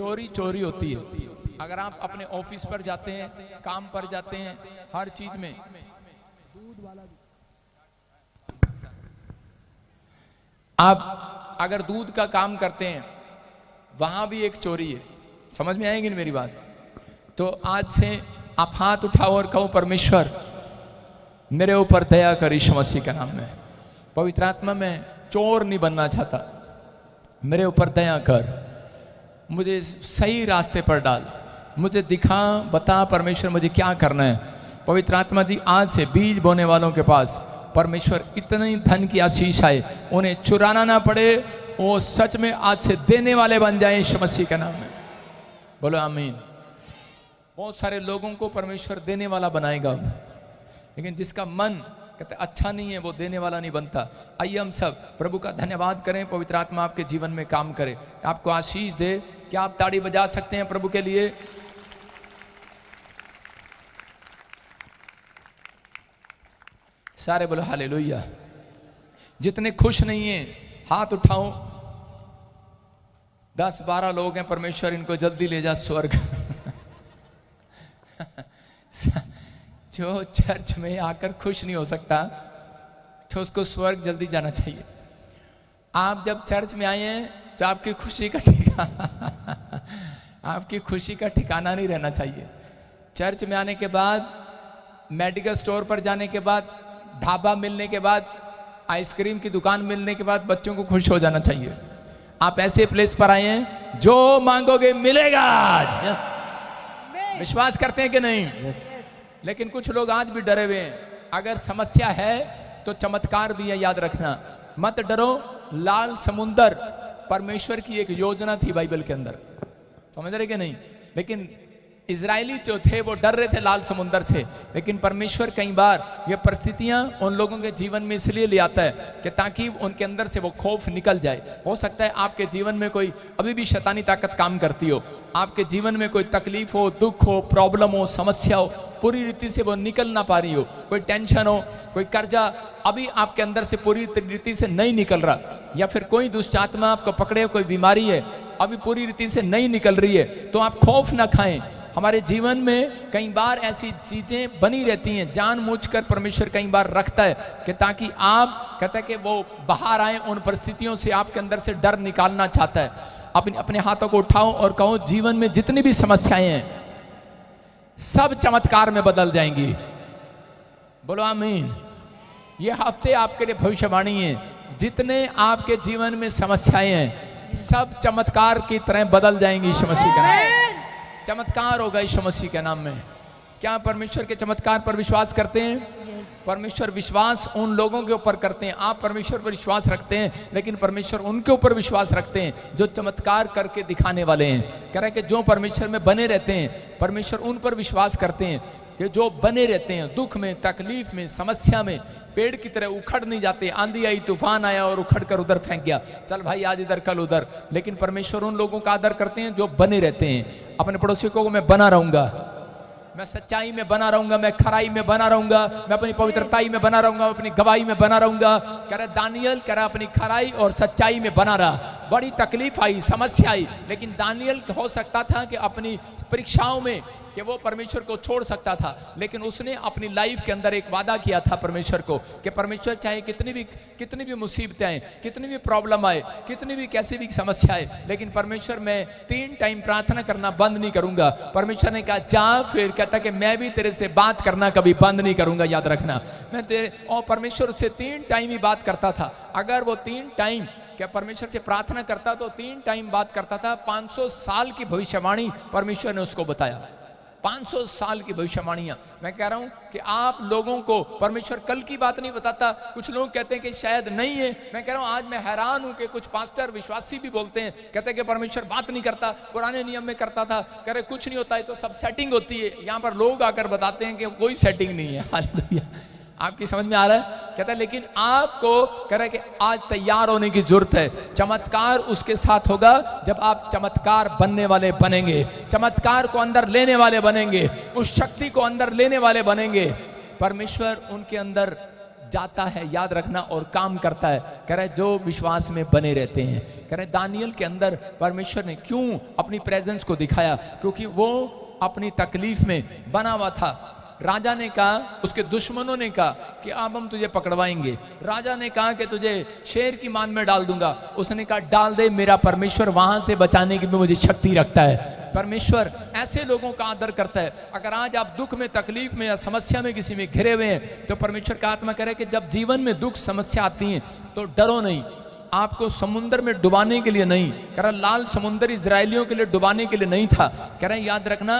चोरी चोरी होती है। अगर आप अपने ऑफिस पर जाते हैं, काम पर जाते हैं, हर चीज में आप अगर दूध का काम करते हैं, वहां भी एक चोरी है। समझ में आएगी मेरी बात? तो आज से आप हाथ उठाओ और कहो, परमेश्वर मेरे ऊपर दया कर यीशु मसीह के नाम में। पवित्र आत्मा में चोर नहीं बनना चाहता, मेरे ऊपर दया कर, मुझे सही रास्ते पर डाल, मुझे दिखा, बता परमेश्वर मुझे क्या करना है। पवित्र आत्मा जी आज से बीज बोने वालों के पास परमेश्वर इतनी धन की आशीष आए, उन्हें चुराना ना पड़े, वो सच में आज से देने वाले बन जाए यीशु मसीह के नाम में। बोलो आमीन। बहुत सारे लोगों को परमेश्वर देने वाला बनाएगा, लेकिन जिसका मन कहते अच्छा नहीं है वो देने वाला नहीं बनता। आइए हम सब प्रभु का धन्यवाद करें, पवित्र आत्मा आपके जीवन में काम करे, आपको आशीष दे। क्या आप ताड़ी बजा सकते हैं प्रभु के लिए? सारे बोलो हालेलुया। जितने खुश नहीं हैं हाथ उठाओ। 10-12 लोग हैं, परमेश्वर इनको जल्दी ले जा स्वर्ग। जो चर्च में आकर खुश नहीं हो सकता तो उसको स्वर्ग जल्दी जाना चाहिए। आप जब चर्च में आए हैं तो आपकी खुशी का आपकी खुशी का ठिकाना नहीं रहना चाहिए। चर्च में आने के बाद, मेडिकल स्टोर पर जाने के बाद, ढाबा मिलने के बाद, आइसक्रीम की दुकान मिलने के बाद बच्चों को खुश हो जाना चाहिए। आप ऐसे प्लेस पर आए हैं जो मांगोगे मिलेगा आज। विश्वास करते हैं कि नहीं? लेकिन कुछ लोग आज भी डरे हुए हैं। अगर समस्या है तो चमत्कार भी है, याद रखना। मत डरो। लाल समुंदर परमेश्वर की एक योजना थी बाइबल के अंदर, समझ रहे कि नहीं? लेकिन इजरायली जो थे वो डर रहे थे लाल समुंदर से, लेकिन परमेश्वर कई बार ये परिस्थितियां उन लोगों के जीवन में इसलिए ले आता है कि ताकि उनके अंदर से वो खौफ निकल जाए। हो सकता है आपके जीवन में कोई अभी भी शैतानी ताकत काम करती हो, आपके जीवन में कोई तकलीफ हो, दुख हो, प्रॉब्लम हो, समस्या हो, पूरी रीति से वो निकल ना पा रही हो, कोई टेंशन हो, कोई कर्जा अभी आपके अंदर से पूरी रीति से नहीं निकल रहा, या फिर कोई दुष्ट आत्मा आपको पकड़े, कोई बीमारी है अभी पूरी रीति से नहीं निकल रही है, तो आप खौफ ना खाएं। हमारे जीवन में कई बार ऐसी चीजें बनी रहती हैं, जानबूझकर परमेश्वर कई बार रखता है कि ताकि आप कहते हैं कि वो बाहर आए उन परिस्थितियों से, आपके अंदर से डर निकालना चाहता है। अपने हाथों को उठाओ और कहो, जीवन में जितनी भी समस्याएं हैं सब चमत्कार में बदल जाएंगी। बोलो आमीन। ये हफ्ते आपके लिए भविष्यवाणी है, जितने आपके जीवन में समस्याएं हैं सब चमत्कार की तरह बदल जाएंगी यीशु मसीह के नाम में। चमत्कार होगा यीशु मसीह के नाम में। क्या परमेश्वर के चमत्कार पर विश्वास करते हैं? परमेश्वर विश्वास उन लोगों के ऊपर करते हैं। आप परमेश्वर पर विश्वास रखते हैं, लेकिन परमेश्वर उनके ऊपर विश्वास रखते हैं जो चमत्कार करके दिखाने वाले हैं। कह रहा है कि जो परमेश्वर में बने रहते हैं, परमेश्वर उन पर विश्वास करते हैं कि जो बने रहते हैं, दुख में, तकलीफ में, समस्या में पेड़ की तरह उखड़ नहीं जाते। आंधी आई, तूफान आया और उखड़ कर उधर फेंक गया, चल भाई आज इधर कल उधर, लेकिन परमेश्वर उन लोगों का आदर करते हैं जो बने रहते हैं। अपने पड़ोसियों को मैं बना रहूंगा, मैं सच्चाई में बना रहूंगा, मैं खराई में बना रहूंगा, मैं अपनी पवित्रताई में बना रहूंगा, अपनी गवाही में बना रहूंगा। कह रहा दानियल, कह रहा अपनी खराई और सच्चाई में बना रहा। बड़ी तकलीफ आई, समस्या आई, लेकिन दानियल हो सकता था कि अपनी परीक्षाओं में कि वो परमेश्वर को छोड़ सकता था, लेकिन उसने अपनी लाइफ के अंदर एक वादा किया था परमेश्वर को कि परमेश्वर चाहे कितनी भी मुसीबतें आए, कितनी भी प्रॉब्लम आए, कितनी भी कैसी भी समस्या आए, लेकिन परमेश्वर मैं 3 टाइम प्रार्थना करना बंद नहीं करूंगा। परमेश्वर ने कहा जा, फिर कहता कि मैं भी तेरे से बात करना कभी बंद नहीं करूंगा, याद रखना। मैं तेरे और परमेश्वर उससे 3 टाइम ही बात करता था। अगर वो 3 टाइम क्या परमेश्वर से प्रार्थना करता तो 3 टाइम बात करता था। 500 साल की भविष्यवाणी परमेश्वर ने उसको बताया। 500 साल की भविष्यवाणियां। मैं कह रहा हूं कि आप लोगों को परमेश्वर कल की बात नहीं बताता। कुछ लोग कहते हैं कि शायद नहीं है। मैं कह रहा हूं आज मैं हैरान हूं कि कुछ पास्टर विश्वासी भी बोलते हैं, कहते हैं कि परमेश्वर बात नहीं करता, पुराने नियम में करता था। कह रहे कुछ नहीं होता है तो सब सेटिंग होती है। यहां पर लोग आकर बताते हैं कि कोई सेटिंग नहीं है। हालेलुया। आपकी समझ में आ रहा है? कहता है लेकिन आपको कह रहा है कि आज तैयार होने की जरूरत है। चमत्कार उसके साथ होगा जब आप चमत्कार बनने वाले बनेंगे, चमत्कार को अंदर लेने वाले बनेंगे, उस शक्ति को अंदर लेने वाले बनेंगे। परमेश्वर उनके अंदर जाता है, याद रखना, और काम करता है। कह रहे जो विश्वास में बने रहते हैं। कह रहे दानियल के अंदर परमेश्वर ने क्यों अपनी प्रेजेंस को दिखाया? क्योंकि वो अपनी तकलीफ में बना हुआ था। राजा ने कहा, उसके दुश्मनों ने कहा कि अब हम तुझे पकड़वाएंगे। राजा ने कहा कि तुझे शेर की मान में डाल दूंगा। उसने कहा डाल दे, मेरा परमेश्वर वहां से बचाने की भी मुझे शक्ति रखता है। परमेश्वर ऐसे लोगों का आदर करता है। अगर आज आप दुख में, तकलीफ में या समस्या में किसी में घिरे हुए हैं, तो परमेश्वर का आत्मा कह रहा है कि जब जीवन में दुख समस्या आती है तो डरो नहीं। आपको समुद्र में डुबाने के लिए नहीं, कह रहा लाल समुद्र इजरायलियों के लिए डुबाने के लिए नहीं था। कह रहे याद रखना,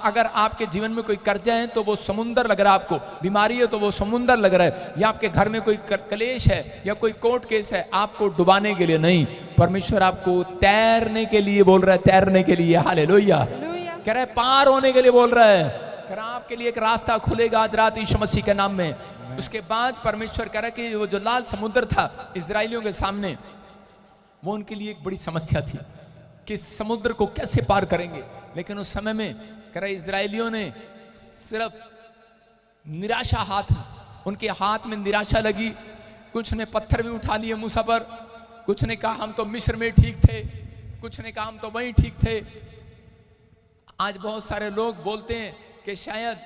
अगर आपके जीवन में कोई कर्जा है तो वो समुद्र लग रहा है, आपको बीमारी है तो वो समुद्र लग रहा है, या आपके घर में कोई कलेश है या कोई कोर्ट केस है, आपको डुबाने के लिए नहीं, परमेश्वर आपको तैरने के लिए बोल रहा है, तैरने के लिए। हालेलुया। कह रहा है पार होने के लिए बोल रहा है। कह रहा आपके लिए एक रास्ता खुलेगा आज रात यीशु मसीह के नाम में। उसके बाद परमेश्वर कह रहा कि वो जो लाल समुद्र था इजराइलियों के सामने, वो उनके लिए एक बड़ी समस्या थी कि समुद्र को कैसे पार करेंगे। लेकिन उस समय में कह रहा इजराइलियों ने सिर्फ निराशा, उनके हाथ में निराशा लगी। कुछ ने पत्थर भी उठा लिए मूसा पर, कुछ ने कहा हम तो मिस्र में ठीक थे, कुछ ने कहा हम तो वहीं ठीक थे। आज बहुत सारे लोग बोलते हैं कि शायद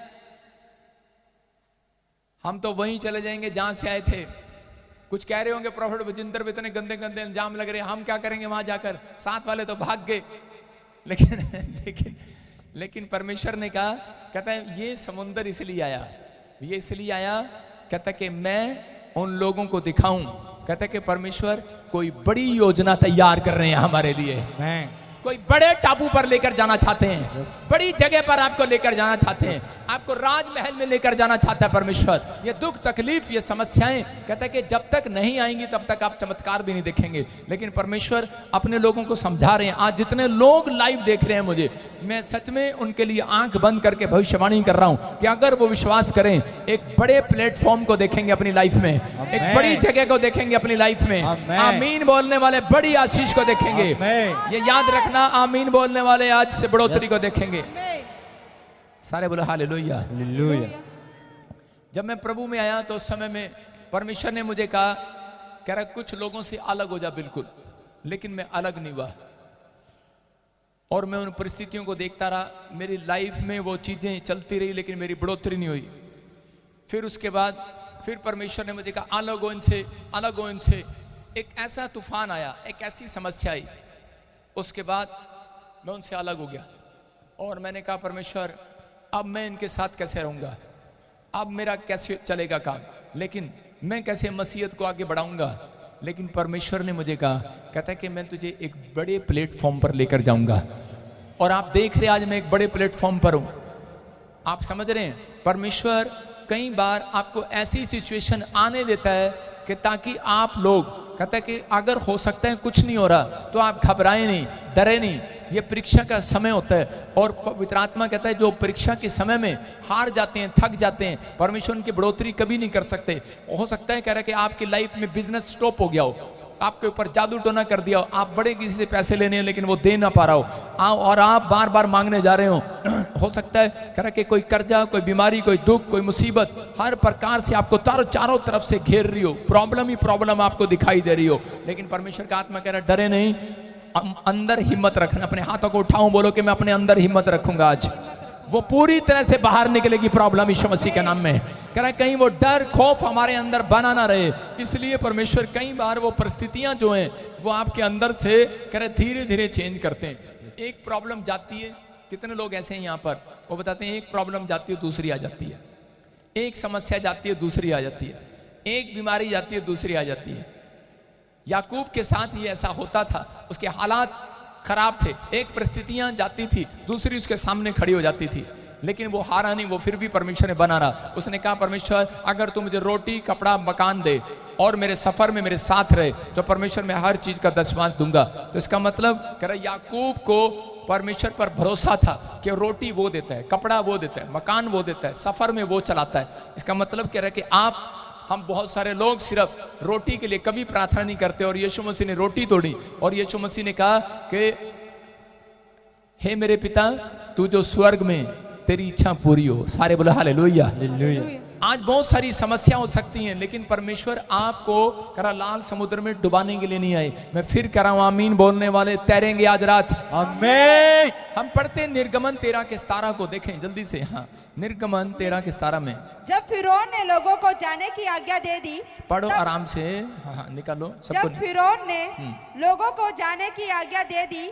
हम तो वहीं चले जाएंगे जहां से आए थे। कुछ कह रहे होंगे प्रॉफिट बजिंदर में इतने गंदे गंदे इल्जाम लग रहे हैं, हम क्या करेंगे वहां जाकर, साथ वाले तो भाग गए। लेकिन परमेश्वर ने कहा, कहता है ये समुंदर इसलिए आया, ये इसलिए आया, कहता कि मैं उन लोगों को दिखाऊं। कहता कि परमेश्वर कोई बड़ी योजना तैयार कर रहे हैं हमारे लिए, कोई बड़े टापू पर लेकर जाना चाहते हैं, बड़ी जगह पर आपको लेकर जाना चाहते हैं, आपको राजमहल में लेकर जाना चाहता है परमेश्वर। ये दुख तकलीफ, ये समस्याएं, कहता है कि जब तक नहीं आएंगी तब तक आप चमत्कार भी नहीं देखेंगे। लेकिन परमेश्वर अपने लोगों को समझा रहे हैं। आज जितने लोग लाइव देख रहे हैं मुझे, मैं सच में उनके लिए आंख बंद करके भविष्यवाणी कर रहा हूं कि अगर वो विश्वास करें, एक बड़े प्लेटफॉर्म को देखेंगे अपनी लाइफ में, एक बड़ी जगह को देखेंगे अपनी लाइफ में। आमीन बोलने वाले बड़ी आशीष को देखेंगे। ये याद रखना, आमीन बोलने वाले आज से बढ़ोतरी को देखेंगे। सारे बोले हालेलुया। जब मैं प्रभु में आया तो उस समय में परमेश्वर ने मुझे कहा, कह रहा कुछ लोगों से अलग हो जा बिल्कुल। लेकिन मैं अलग नहीं हुआ और मैं उन परिस्थितियों को देखता रहा। मेरी लाइफ में वो चीजें चलती रही लेकिन मेरी बढ़ोतरी नहीं हुई। फिर उसके बाद फिर परमेश्वर ने मुझे कहा अलग हो इनसे, अलग हो इनसे। एक ऐसा तूफान आया, एक ऐसी समस्या आई, उसके बाद मैं उनसे अलग हो गया और मैंने कहा परमेश्वर अब मैं इनके साथ कैसे रहूंगा, अब मेरा कैसे चलेगा काम, लेकिन मैं कैसे मसीहत को आगे बढ़ाऊंगा। लेकिन परमेश्वर ने मुझे कहा, कहता है कि मैं तुझे एक बड़े प्लेटफॉर्म पर लेकर जाऊंगा। और आप देख रहे हैं आज मैं एक बड़े प्लेटफॉर्म पर हूं। आप समझ रहे हैं, परमेश्वर कई बार आपको ऐसी सिचुएशन आने देता है कि ताकि आप लोग, कहता है कि अगर हो सकता है कुछ नहीं हो रहा तो आप घबराएं नहीं, डरे नहीं। ये परीक्षा का समय होता है और पवित्र आत्मा कहता है जो परीक्षा के समय में हार जाते हैं, थक जाते हैं, परमेश्वर उनकी बढ़ोतरी कभी नहीं कर सकते। हो सकता है कह रहा है कि आपकी लाइफ में बिजनेस स्टॉप हो गया हो, आपके ऊपर जादू टोना कर दिया हो, आप बड़े किसी से पैसे लेने हैं लेकिन वो दे ना पा रहा हो और आप बार बार मांगने जा रहे हो सकता है कह रहा कि कोई कर्जा, कोई बीमारी, कोई दुख, कोई मुसीबत हर प्रकार से आपको चारों तरफ से घेर रही हो, प्रॉब्लम ही प्रॉब्लम आपको दिखाई दे रही हो। लेकिन परमेश्वर का आत्मा कह रहा डरे नहीं, अंदर हिम्मत रखना। अपने हाथों को उठाऊं, बोलो कि मैं अपने अंदर हिम्मत रखूंगा। आज वो पूरी तरह से बाहर निकलेगी प्रॉब्लम यीशु मसीह के नाम में। कह रहा है कहीं वो डर खौफ हमारे अंदर बना ना रहे, इसलिए परमेश्वर कई बार वो परिस्थितियां जो हैं वो आपके अंदर से कह रहे धीरे धीरे चेंज करते हैं। एक प्रॉब्लम जाती है, कितने लोग ऐसे हैं यहाँ पर, वो बताते हैं एक प्रॉब्लम जाती है दूसरी आ जाती है, एक समस्या जाती है दूसरी आ जाती है, एक बीमारी जाती है दूसरी आ जाती है। याकूब के साथ ये ऐसा होता था, उसके हालात खराब थे, एक परिस्थितियां जाती थी दूसरी उसके सामने खड़ी हो जाती थी, लेकिन वो हारा नहीं, वो फिर भी परमेश्वर ने बना रहा। उसने कहा परमेश्वर अगर तू मुझे रोटी, कपड़ा, मकान दे और मेरे सफर में मेरे साथ रहे तो परमेश्वर मैं हर चीज का दशमांश दूंगा। तो इसका मतलब कह रहा याकूब को परमेश्वर पर भरोसा था कि रोटी वो देता है, कपड़ा वो देता है, मकान वो देता है, सफर में वो चलाता है। इसका मतलब कह रहा है कि हम बहुत सारे लोग सिर्फ रोटी के लिए कभी प्रार्थना नहीं करते और यीशु मसीह ने रोटी तोड़ी और यीशु मसीह ने कहा कि हे मेरे पिता तू जो स्वर्ग में तेरी इच्छा पूरी हो। सारे बोले हालेलुया। हालेलुया। आज बहुत सारी समस्या हो सकती हैं, लेकिन परमेश्वर आपको करा लाल समुद्र में डुबाने के लिए नहीं आए। मैं फिर कह रहा हूं, आमीन बोलने वाले तैरेंगे आज रात। आमीन। हम पढ़ते हैं निर्गमन 13 के 17 को, देखें जल्दी से। हाँ, निर्गमन 13 के 17 में जब फिरौन ने लोगों को जाने की आज्ञा दे दी, पढ़ो तब- आराम से। हाँ हाँ, निकालो सबको। जब फिरौन ने लोगों को जाने की आज्ञा दे दी,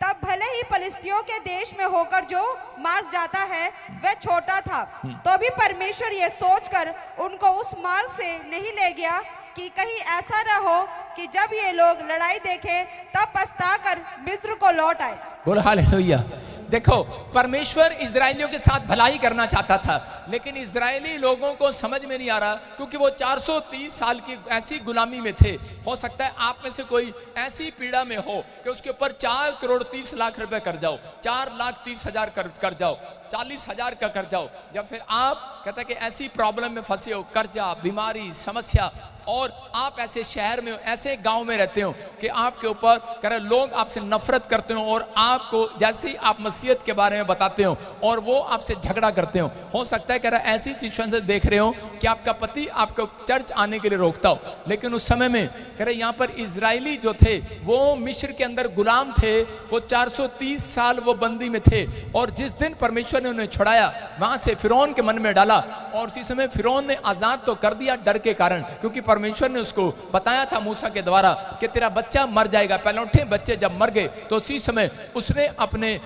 तब भले ही फलिस्तियों के देश में होकर जो मार्ग जाता है वह छोटा था, तो भी परमेश्वर ये सोचकर उनको उस मार्ग से नहीं ले गया कि कहीं ऐसा न हो कि जब ये लोग लड़ाई देखें तब पछताकर मिस्र को लौट आए। बोल हालेलुया। देखो, परमेश्वर इजरायलियों के साथ भलाई करना चाहता था, लेकिन इजरायली लोगों को समझ में नहीं आ रहा, क्योंकि वो 430 साल की ऐसी गुलामी में थे। हो सकता है आप में से कोई ऐसी पीड़ा में हो कि उसके ऊपर 4 करोड़ 30 लाख रुपए कर जाओ, 4,30,000 कर जाओ, 40,000 का कर जाओ, या फिर आप कहते हैं कि ऐसी प्रॉब्लम में फंसे हो, कर्जा, बीमारी, समस्या, और आप ऐसे शहर में, ऐसे गांव में रहते हो कि आपके ऊपर करे लोग आपसे नफरत करते हो, और आपको जैसे ही आप मसीहत के बारे में बताते हो और वो आपसे झगड़ा करते हो सकता है कह ऐसी सिचुएशन से देख रहे हो कि आपका पति आपको चर्च आने के लिए रोकता हो, लेकिन उस समय में कह रहे यहाँ पर इजरायली जो थे वो मिस्र के अंदर गुलाम थे, वो 430 साल वो बंदी में थे, और जिस दिन परमेश्वर ने उन्हें छुड़ाया वहां से फिरौन के मन में डाला, और उसी समय फिरौन ने आजाद तो कर दिया डर के कारण, क्योंकि परमेश्वर ने उसको बताया था मूसा के द्वारा कि तेरा बच्चा मर जाएगा। पहलौठे बच्चे जब मर गए तो उसी समय उसने अपने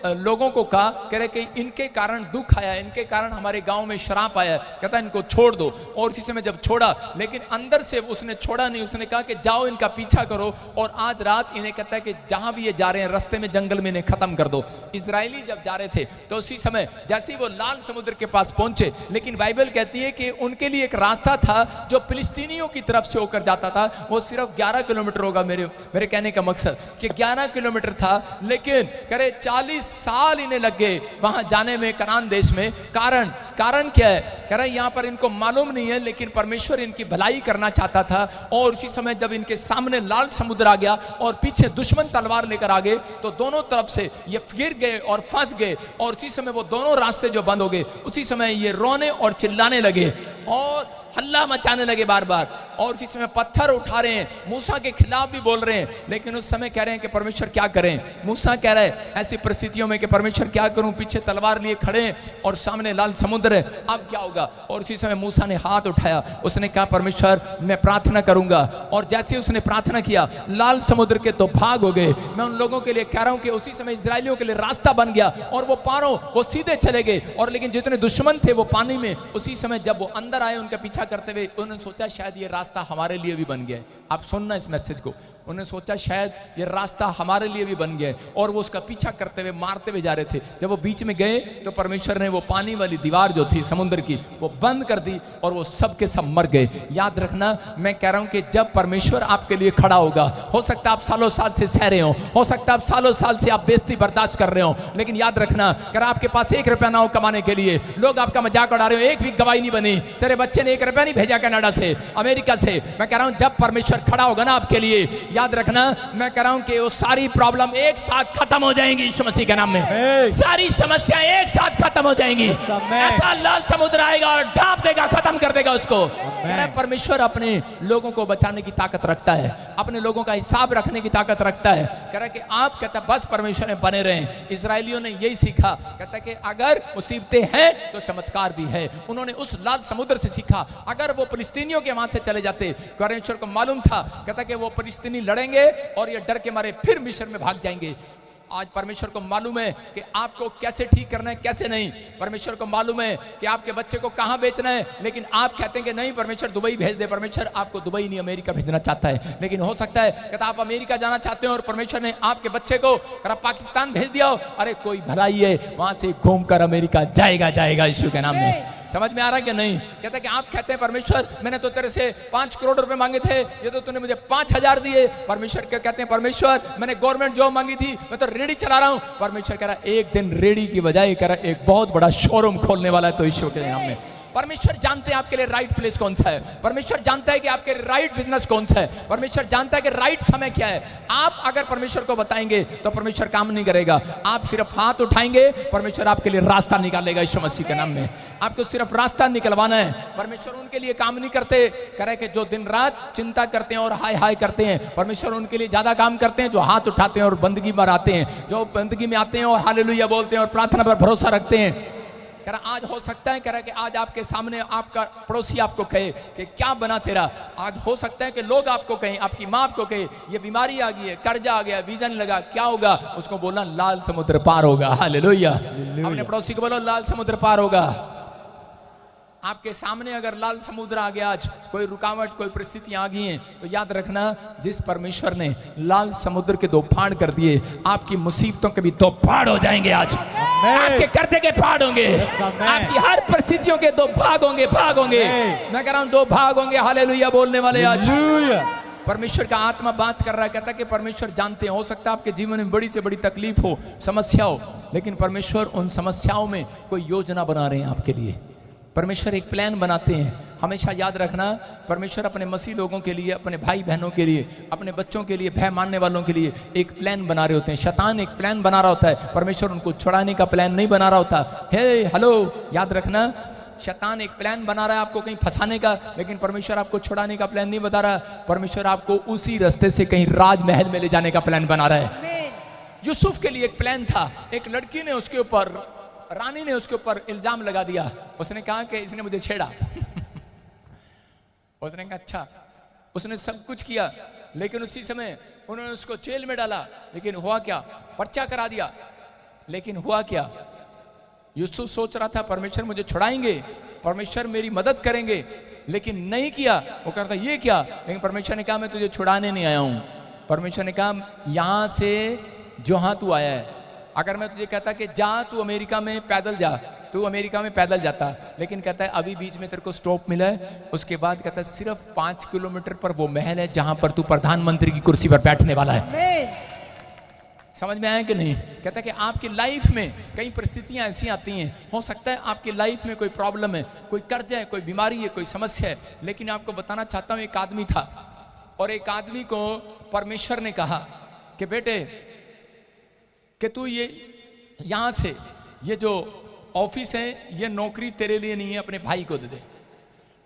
लोगों को कहा, कह रहे कि इनके कारण दुख आया, इनके कारण हमारे गांव में श्राप आया, कहता इनको छोड़ दो। और उसी समय जब छोड़ा, लेकिन अंदर से उसने छोड़ा नहीं, उसने कहा कि जाओ इनका पीछा करो, और आज रात इन्हें कहता है कि जहां भी ये जा रहे हैं रास्ते में जंगल में इन्हें खत्म कर दो। इजरायली जब जा रहे थे तो उसी समय जैसे ही वो लाल समुद्र के पास पहुंचे, लेकिन बाइबल कहती है कि उनके लिए एक रास्ता था जो फिलिस्तीनियों की तरफ से होकर जाता था, वो सिर्फ 11 किलोमीटर होगा। मेरे कहने का मकसद कि 11 किलोमीटर था, लेकिन करे 40 साल इन्हें लग गए वहां जाने में, कनान देश में। कारण क्या है? कह रहे यहाँ पर इनको मालूम नहीं है, लेकिन परमेश्वर इनकी भलाई करना चाहता था। और उसी समय जब इनके सामने लाल समुद्र आ गया और पीछे दुश्मन तलवार लेकर आ गए, तो दोनों तरफ से ये गिर गए और फंस गए, और उसी समय वो दोनों रास्ते जो बंद हो गए, उसी समय ये रोने और चिल्लाने लगे और हल्ला मचाने लगे बार बार, और इसी समय पत्थर उठा रहे हैं, मूसा के खिलाफ भी बोल रहे हैं। लेकिन उस समय कह रहे हैं कि परमेश्वर क्या करें। मूसा कह रहे हैं ऐसी परिस्थितियों में कि परमेश्वर क्या करूं, पीछे तलवार लिए खड़े हैं और सामने लाल समुद्र है, अब क्या होगा। और उसी समय मूसा ने हाथ उठाया, उसने कहा परमेश्वर मैं प्रार्थना करूंगा, और जैसे उसने प्रार्थना किया लाल समुद्र के तो भाग हो गए। मैं उन लोगों के लिए कह रहा हूं कि उसी समय इजरायलियों के लिए रास्ता बन गया, और वो पारों वो सीधे चले गए, और लेकिन जितने दुश्मन थे वो पानी में। उसी समय जब वो अंदर आए उनका पीछा करते हुए, उन्होंने सोचा शायद ये रास्ता हमारे लिए भी बन गया है। आप सुनना इस मैसेज को, उन्होंने सोचा शायद ये रास्ता हमारे लिए भी बन गया है, और वो उसका पीछा करते हुए मारते हुए जा रहे थे। जब वो बीच में गए तो परमेश्वर ने वो पानी वाली दीवार जो थी समुद्र की वो बंद कर दी, और वो सब के सब मर गए। याद रखना, मैं कह रहा हूं कि जब परमेश्वर आपके लिए खड़ा होगा, हो सकता है आप सालों साल से सह रहे हो सकता है आप सालों साल से आप बेइज्जती बर्दाश्त कर रहे हो, लेकिन याद रखना अगर आपके पास 1 रुपया ना हो कमाने के लिए, लोग आपका मजाक उड़ा रहे हो, एक भी गवाही नहीं बनी, तेरे बच्चे ने 1 रुपया नहीं भेजा कनाडा से, अमेरिका से, मैं कह रहा हूं जब परमेश्वर खड़ा होगा ना आपके लिए, याद रखना मैं कह रहा हूं कि वो सारी प्रॉब्लम एक साथ खत्म हो जाएंगी यीशु मसीह के नाम में। सारी समस्या एक साथ खत्म हो जाएंगी। ऐसा लाल समुद्र आएगा और ढाप देगा, खत्म कर देगा उसको। परमेश्वर अपने लोगों को बचाने की ताकत रखता है, अपने लोगों का हिसाब रखने की ताकत रखता है। कह रहा कि आप कहता बस परमेश्वर में बने रहें। इजरायलियों ने यही सीखा, कहता कि अगर मुसीबतें हैं तो चमत्कार भी है। उन्होंने उस लाल समुद्र से सीखा। अगर वो फिलिस्तीनियों के वहां से चले जाते, परमेश्वर को मालूम था कहता कि वो फिलिस्तीनी लड़ेंगे और ये डर के मारे फिर मिस्र में भाग जाएंगे। आज परमेश्वर को मालूम है कि आपको कैसे ठीक करना है, कैसे नहीं। परमेश्वर को मालूम है कि आपके बच्चे को कहां बेचना है, लेकिन आप कहते हैं कि नहीं परमेश्वर दुबई भेज दे। परमेश्वर आपको दुबई नहीं अमेरिका भेजना चाहता है, लेकिन हो सकता है कि आप अमेरिका जाना चाहते हो और परमेश्वर ने आपके बच्चे को पाकिस्तान भेज दिया हो। अरे कोई भलाई है, वहां से घूमकर अमेरिका जाएगा यीशु के नाम में। समझ में आ रहा है कि नहीं? कहता कि आप कहते हैं परमेश्वर मैंने तो तेरे से 5 करोड़ रुपए मांगे थे, ये तो तूने मुझे 5,000 दिए। परमेश्वर क्या कहते हैं, परमेश्वर मैंने गवर्नमेंट जॉब मांगी थी, मैं तो रेडी चला रहा हूं। परमेश्वर कह रहा एक दिन रेडी की बजाय कह रहा एक बहुत बड़ा शोरूम खोलने वाला है तो ईश्वर के नाम में। परमेश्वर जानते हैं आपके लिए राइट प्लेस कौन सा है, परमेश्वर जानता है कि आपके राइट बिजनेस कौन सा है, परमेश्वर जानता है कि राइट समय क्या है। आप अगर परमेश्वर को बताएंगे तो परमेश्वर काम नहीं करेगा, आप सिर्फ हाथ उठाएंगे, परमेश्वर आपके लिए रास्ता निकालेगा यीशु मसीह के नाम में। आपको सिर्फ रास्ता निकलवाना है। परमेश्वर उनके लिए काम नहीं करते करे कि जो दिन रात चिंता करते हैं और हाय हाय करते हैं, परमेश्वर उनके लिए ज्यादा काम करते हैं जो हाथ उठाते हैं और बंदगी में आते हैं, जो बंदगी में आते हैं और हालेलुया बोलते हैं और प्रार्थना पर भरोसा रखते हैं। कह रहा आज हो सकता है, कह रहा कि आज आपके सामने आपका पड़ोसी आपको कहे कि क्या बना तेरा। आज हो सकता है कि लोग आपको कहें, आपकी माँ आपको कहे ये बीमारी आ गई है, कर्जा आ गया, वीजा नहीं लगा, क्या होगा? उसको बोलना लाल समुद्र पार होगा। हालेलुया। अपने पड़ोसी को बोलो लाल समुद्र पार होगा। आपके सामने अगर लाल समुद्र आ गया, आज कोई रुकावट कोई परिस्थितियां आ गई हैं, तो याद रखना जिस परमेश्वर ने लाल समुद्र के दो फाड़ कर दिए, आपकी मुसीबतों के भी दो फाड़ हो जाएंगे। आज आपके कर्जे के फाड़ होंगे, आपकी हर परिस्थितियों के दो भाग होंगे, भाग होंगे। मैं कह रहा हूं दो भाग होंगे। हालेलुया बोलने वाले आज परमेश्वर का आत्मा बात कर रहा है, कहता है कि परमेश्वर जानते हैं, हो सकता है आपके जीवन में बड़ी से बड़ी तकलीफ हो, समस्या हो, लेकिन परमेश्वर उन समस्याओं में कोई योजना बना रहे हैं आपके लिए। परमेश्वर एक प्लान बनाते हैं। हमेशा याद रखना, परमेश्वर अपने मसीह लोगों के लिए, अपने भाई बहनों के लिए, अपने बच्चों के लिए, भय मानने वालों के लिए एक प्लान बना रहे होते हैं। शैतान एक प्लान बना रहा होता है, परमेश्वर उनको छुड़ाने का प्लान नहीं बना रहा होता। हे हेलो, याद रखना, शैतान एक प्लान बना रहा है आपको कहीं फंसाने का, लेकिन परमेश्वर आपको छुड़ाने का प्लान नहीं बता रहा। परमेश्वर आपको उसी रास्ते से कहीं राजमहल में ले जाने का प्लान बना रहा है। यूसुफ के लिए एक प्लान था। एक लड़की ने उसके ऊपर, रानी ने उसके ऊपर इल्जाम लगा दिया। उसने कहा कि इसने मुझे छेड़ा। उसने कहा अच्छा, उसने सब कुछ किया, लेकिन उसी समय उन्होंने उसको जेल में डाला। लेकिन हुआ क्या? पर्चा करा दिया। लेकिन हुआ क्या? यूसुफ सोच रहा था परमेश्वर मुझे छुड़ाएंगे, परमेश्वर मेरी मदद करेंगे, लेकिन नहीं किया। वो कहता ये क्या? लेकिन परमेश्वर ने कहा मैं तुझे छुड़ाने नहीं आया हूं। परमेश्वर ने कहा यहां से जहां तू आया है, अगर मैं तुझे कहता कि जा तू अमेरिका में पैदल जा, तू अमेरिका में पैदल जाता, लेकिन कहता है अभी बीच में तेरे को स्टॉप मिला है। उसके बाद कहता है सिर्फ 5 किलोमीटर पर वो महल है जहां पर तू प्रधानमंत्री की कुर्सी पर बैठने वाला है। समझ में आया कि नहीं? कहता है कि आपकी लाइफ में कई परिस्थितियां ऐसी आती हैं, हो सकता है आपकी लाइफ में कोई प्रॉब्लम है, कोई कर्ज है, कोई बीमारी है, कोई समस्या है, लेकिन आपको बताना चाहता हूं एक आदमी था और एक आदमी को परमेश्वर ने कहा कि बेटे कि तू ये यहां से ये जो ऑफिस है ये नौकरी तेरे लिए नहीं है, अपने भाई को दे दे।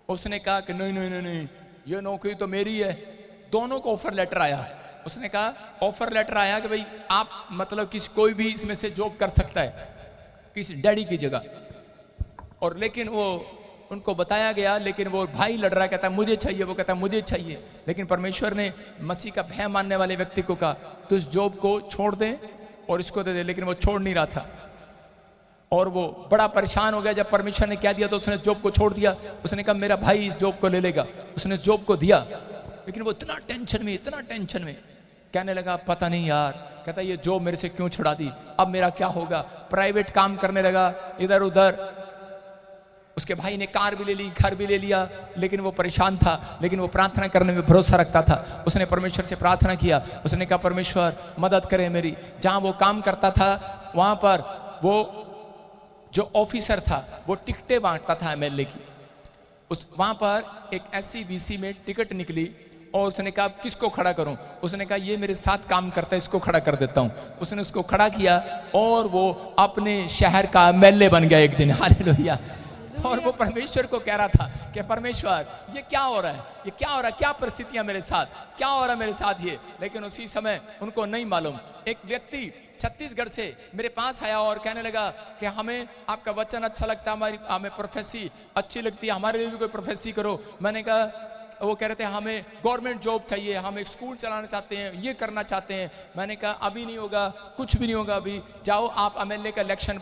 उसने कहा कि नहीं नहीं नहीं नहीं, ये नौकरी तो मेरी है। दोनों को ऑफर लेटर आया। उसने कहा ऑफर लेटर आया कि भाई आप मतलब किसी कोई भी इसमें से जॉब कर सकता है किसी डैडी की जगह, और लेकिन वो उनको बताया गया, लेकिन वो भाई लड़ रहा है, कहता है मुझे चाहिए, वो कहता है मुझे चाहिए। लेकिन परमेश्वर ने मसीह का भय मानने वाले व्यक्ति को कहा तो इस जॉब को छोड़ दे और इसको दे दे, लेकिन वो छोड़ नहीं रहा था और वो बड़ा परेशान हो गया। जब परमेश्वर ने क्या दिया तो उसने जॉब को छोड़ दिया। उसने कहा मेरा भाई इस जॉब को ले लेगा। उसने जॉब को दिया, लेकिन वो इतना टेंशन में कहने लगा पता नहीं यार, कहता ये जॉब मेरे से क्यों छुड़ा दी, अब मेरा क्या होगा। प्राइवेट काम करने लगा इधर उधर। उसके भाई ने कार भी ले ली, घर भी ले लिया, लेकिन वो परेशान था, लेकिन वो प्रार्थना करने में भरोसा रखता था। उसने परमेश्वर से प्रार्थना किया। उसने कहा परमेश्वर मदद करे मेरी। जहां वो काम करता था वहां पर वो जो ऑफिसर था वो टिकटें बांटता था एमएलए की। उस वहां पर एक SCBC में टिकट निकली और उसने कहा किसको खड़ा करूं। उसने कहा ये मेरे साथ काम करता है, इसको खड़ा कर देता हूं। उसने उसको खड़ा किया और वो अपने शहर का एमएलए बन गया एक दिन। हालेलुया। और वो परमेश्वर को कह रहा था कि परमेश्वर ये क्या हो रहा है, ये क्या हो रहा है, क्या परिस्थितियां मेरे साथ, क्या हो रहा है मेरे साथ ये। लेकिन उसी समय उनको नहीं मालूम, एक व्यक्ति छत्तीसगढ़ से मेरे पास आया और कहने लगा कि हमें आपका वचन अच्छा लगता है, हमें प्रोफेसी अच्छी लगती है, हमारे लिए भी कोई प्रोफेसी करो। मैंने कहा, वो कह रहे थे हमें गवर्नमेंट जॉब चाहिए, हम एक स्कूल चलाना चाहते हैं, ये करना चाहते हैं। मैंने कहा अभी नहीं होगा, कुछ भी नहीं होगा, अभी जाओ आप एमएलए का इलेक्शन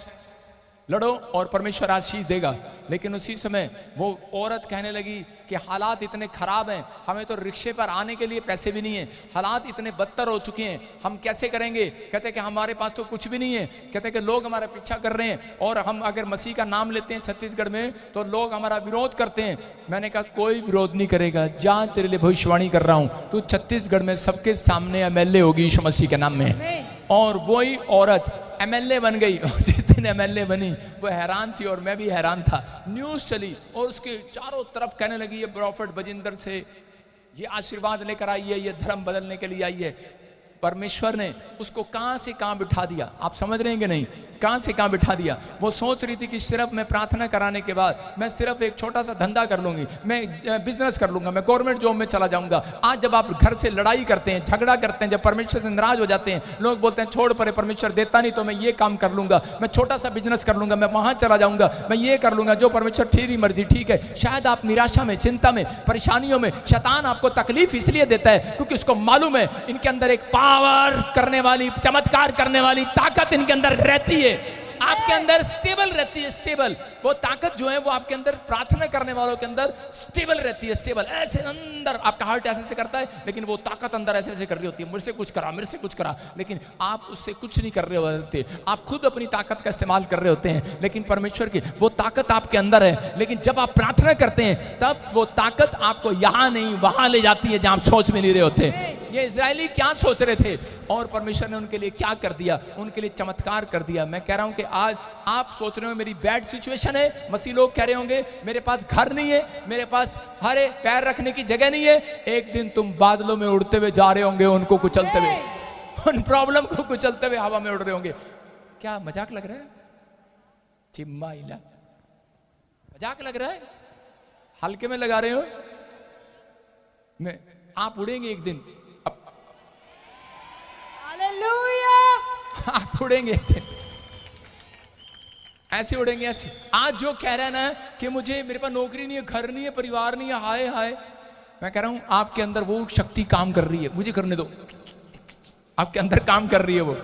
लड़ो और परमेश्वर आशीष देगा। लेकिन उसी समय वो औरत कहने लगी कि हालात इतने खराब हैं, हमें तो रिक्शे पर आने के लिए पैसे भी नहीं है, हालात इतने बदतर हो चुके हैं, हम कैसे करेंगे। कहते कि हमारे पास तो कुछ भी नहीं है। कहते कि लोग हमारा पीछा कर रहे हैं और हम अगर मसीह का नाम लेते हैं छत्तीसगढ़ में तो लोग हमारा विरोध करते हैं। मैंने कहा कोई विरोध नहीं करेगा, जा तेरे लिए भविष्यवाणी कर रहा हूं, तू छत्तीसगढ़ में सबके सामने एमएलए होगी यीशु मसीह के नाम में। और वही औरत एमएलए बन गई। और जिस दिन एमएलए बनी वो हैरान थी और मैं भी हैरान था। न्यूज़ चली और उसके चारों तरफ कहने लगी ये प्रॉफिट बजिंदर से ये आशीर्वाद लेकर आई है, ये धर्म बदलने के लिए आई है। परमेश्वर ने उसको कहां से कहां बिठा दिया, आप समझ रहे हैं कि नहीं? कहां से कहां बिठा दिया। वो सोच रही थी कि सिर्फ मैं प्रार्थना कराने के बाद मैं सिर्फ एक छोटा सा धंधा कर लूंगी, मैं बिजनेस कर लूंगा, मैं गवर्नमेंट जॉब में चला जाऊंगा। आज जब आप घर से लड़ाई करते हैं, झगड़ा करते हैं, जब परमेश्वर से नाराज हो जाते हैं, लोग बोलते हैं छोड़ परे, परमेश्वर देता नहीं तो मैं ये काम कर लूंगा, मैं छोटा सा बिजनेस कर लूंगा, मैं वहां चला जाऊंगा, मैं ये कर लूंगा, जो परमेश्वर तेरी मर्जी। ठीक है, शायद आप निराशा में, चिंता में, परेशानियों में, शैतान आपको तकलीफ इसलिए देता है क्योंकि उसको मालूम है इनके अंदर एक पावर करने वाली, चमत्कार करने वाली ताकत इनके अंदर रहती है, आपके अंदर स्टेबल रहती है। स्टेबल वो ताकत जो है वो आपके अंदर प्रार्थना करने वालों के अंदर स्टेबल रहती है। स्टेबल ऐसे अंदर आपका हार्ट ऐसे ऐसे करता है, लेकिन वो ताकत अंदर ऐसे ऐसे कर रही होती है, मुझसे कुछ करा, मेरे से कुछ करा, लेकिन आप उससे कुछ नहीं कर रहे होते। आप खुद अपनी ताकत का इस्तेमाल कर रहे होते हैं, लेकिन परमेश्वर की वो ताकत आपके अंदर है। लेकिन जब आप प्रार्थना करते हैं तब वो ताकत आपको यहाँ नहीं वहां ले जाती है जहां आप सोच भी नहीं रहे होते। ये इजरायली क्या सोच रहे थे और परमेश्वर ने उनके लिए क्या कर दिया, उनके लिए चमत्कार कर दिया। मैं कह रहा हूं कि आज आप सोच रहे हो मेरी बैड सिचुएशन है, मसीह लोग कह रहे होंगे मेरे पास घर नहीं है, मेरे पास हरे पैर रखने की जगह नहीं है। एक दिन तुम बादलों में उड़ते हुए जा रहे होंगे, उनको कुचलते हुए, उन प्रॉब्लम को कुचलते हुए हवा में उड़ रहे होंगे। क्या मजाक लग रहा है? चिम्मा इला मजाक लग रहा है? हल्के में लगा रहे हो? मैं आप उड़ेंगे एक दिन, आप उड़ेंगे एक दिन, ऐसे उड़ेंगे ऐसे। आज जो कह रहा है ना कि मुझे, मेरे पास नौकरी नहीं है, घर नहीं है, परिवार नहीं है, हाय हाय, मैं कह रहा हूं आपके अंदर वो शक्ति काम कर रही है, मुझे करने दो। आपके अंदर काम कर रही है वो,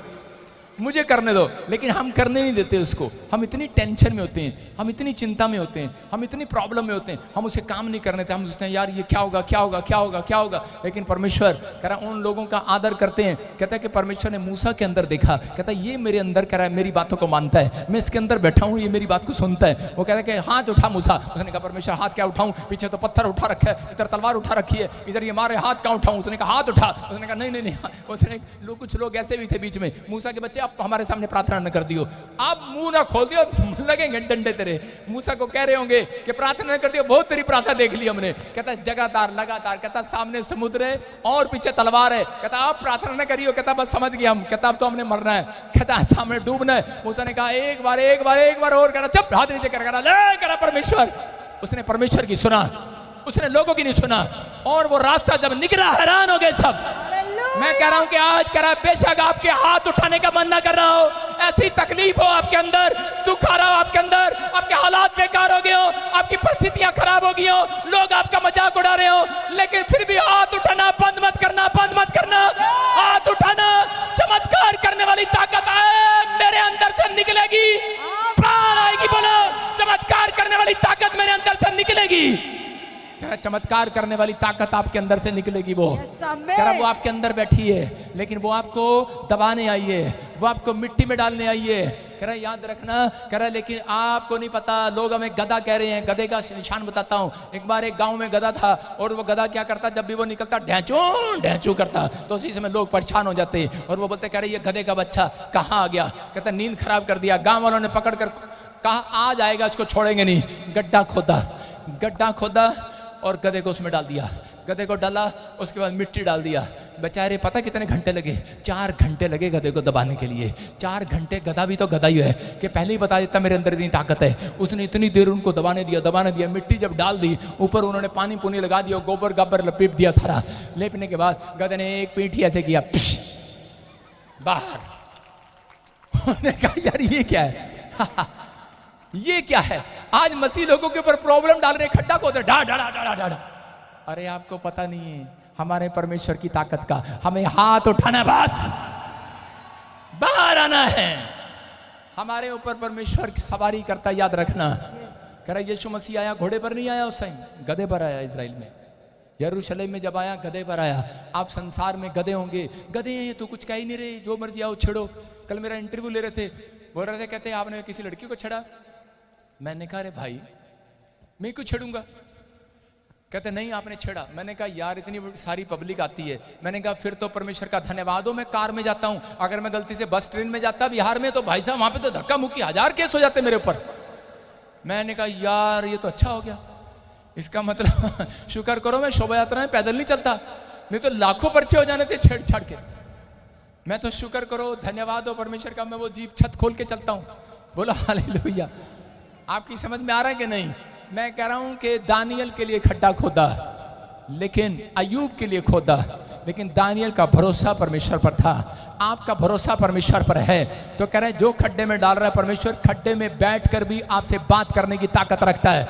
मुझे करने दो। लेकिन हम करने नहीं देते उसको। हम इतनी टेंशन में होते हैं, हम इतनी चिंता में होते हैं, हम इतनी प्रॉब्लम में होते हैं, हम उसे काम नहीं करने देते। हम सोचते हैं यार ये क्या होगा, क्या होगा, क्या होगा, क्या होगा। लेकिन परमेश्वर कह रहा उन लोगों का आदर करते हैं। कहता है कि परमेश्वर ने मूसा के अंदर देखा, कहता है ये मेरे अंदर कह रहा है, मेरी बातों को मानता है, मैं इसके अंदर बैठा हूँ, ये मेरी बात को सुनता है। वो कहता है कि हाथ उठा मूसा। उसने कहा परमेश्वर हाथ क्या उठाऊं, पीछे तो पत्थर उठा रखा है, इधर तलवार उठा रखी है, इधर ये मारे, हाथ क्या उठाऊं। उसने कहा हाथ उठा। उसने कहा नहीं नहीं नहीं। उसने कुछ लोग ऐसे भी थे बीच में, मूसा के बच्चे आप हमारे सामने प्रार्थना न कर दियो, आप मुंह ना खोल दियो, लगेंगे डंडे तेरे। मूसा को कह रहे होंगे कि प्रार्थना न कर दियो, बहुत तेरी प्रार्थना देख ली हमने। कहता जगातार लगातार, कहता सामने समुद्र है और पीछे तलवार है, कहता आप प्रार्थना न करियो, कहता बस समझ गया हम, कहता अब तो हमने मरना है, कहता सामने डूबना है। मूसा ने कहा एक बार एक बार एक बार और, कहता चुप, हाथ नीचे कर करा परमेश्वर। उसने परमेश्वर की सुना, उसने लोगों की नहीं सुना, और वो रास्ता जब निकला हैरान हो गए सब। मैं कह रहा हूं कि आज कह रहा, बेशक आपके हाथ उठाने का मन ना कर रहा हो, ऐसी तकलीफ हो आपके अंदर, दुख आ रहा हो आपके अंदर, आपके हालात बेकार हो गए हो, आपकी परिस्थितियां खराब हो गई हो, लोग आपका मजाक उड़ा रहे हो, लेकिन फिर भी हाथ उठाना बंद मत करना, बंद मत करना। हाथ उठाना, चमत्कार करने वाली ताकत मेरे अंदर से निकलेगी, प्राण आएगी। बोलो चमत्कार करने वाली ताकत मेरे अंदर से निकलेगी। चमत्कार करने वाली ताकत आपके अंदर से निकलेगी। वो कह रहा वो आपके अंदर बैठी है, लेकिन वो आपको दबाने आई है, वो आपको मिट्टी में डालने आई है। कह रहा याद रखना, कह रहा लेकिन आपको नहीं पता, लोग हमें गधा कह रहे हैं। गधे का निशान बताता हूँ। एक बार एक गांव में गधा था, और वो गधा क्या करता, जब भी वो निकलता ढैंचू ढैंचू करता, तो उसी समय लोग परेशान हो जाते, और वो बोलते कह रहे ये गधे का बच्चा कहाँ आ गया। कहता नींद खराब कर दिया। गाँव वालों ने पकड़ कर कहा आ जाएगा, इसको छोड़ेंगे नहीं। गड्ढा खोदा, गड्ढा खोदा और गधे को उसमें डाल दिया। गधे को डाला, उसके बाद मिट्टी डाल दिया। बेचारे पता कितने घंटे लगे, 4 घंटे लगे गधे को दबाने के लिए। 4 घंटे। गधा भी तो गधा ही है कि पहले ही बता देता मेरे अंदर इतनी ताकत है। उसने इतनी देर उनको दबाने दिया। मिट्टी जब डाल दी, ऊपर उन्होंने पानी पुनी लगा दिया, गोबर गब्बर लपेट दिया सारा। लेपने के बाद गधे ने एक पीठी ऐसे किया, बाहर। उन्होंने कहा यार ये क्या है ये क्या है। आज मसीह लोगों के ऊपर प्रॉब्लम डाल रहे, खड्डा खोद रहे, ढा ढा ढा ढा ढा। अरे आपको पता नहीं है हमारे परमेश्वर की ताकत का। हमें हाथ उठाना, बस बाहर आना है। हमारे ऊपर परमेश्वर की सवारी करता, याद रखना। कह रहा यीशु मसीह आया, घोड़े पर नहीं आया, उस टाइम गधे पर आया। इजराइल में, यरूशलेम में जब आया, गधे पर आया। आप संसार में गधे होंगे, गधे हैं तो कुछ कह ही नहीं रहे, जो मर्जी आओ छेड़ो। कल मेरा इंटरव्यू ले रहे थे, बोल रहे थे, कहते आपने किसी लड़की को छेड़ा। मैंने कहा अरे भाई मैं क्यों छेड़ूंगा। कहते नहीं आपने छेड़ा। मैंने कहा यार इतनी सारी पब्लिक आती है। मैंने कहा फिर तो परमेश्वर का धन्यवाद हो मैं कार में जाता हूं, अगर मैं गलती से बस ट्रेन में जाता बिहार में तो भाई साहब वहां पे तो धक्का मुक्की 1000 केस हो जाते मेरे ऊपर। मैंने कहा यार ये तो अच्छा हो गया, इसका मतलब शुक्र करो मैं शोभा यात्रा में पैदल नहीं चलता, नहीं तो लाखों पर्चे हो जाने थे छेड़छाड़ के। मैं तो शुक्र करो धन्यवाद हो परमेश्वर का, मैं वो जीप छत खोल के चलता हूं। बोला हालेलुया। आपकी समझ में आ रहा है कि नहीं? मैं कह रहा हूं कि दानियल के लिए खड्डा खोदा लेकिन अय्यूब के लिए खोदा, लेकिन दानियल का भरोसा परमेश्वर पर था। आपका भरोसा परमेश्वर पर है तो कह रहे हैं जो खड्डे में डाल रहा है परमेश्वर खड्डे में बैठकर भी आपसे बात करने की ताकत रखता है।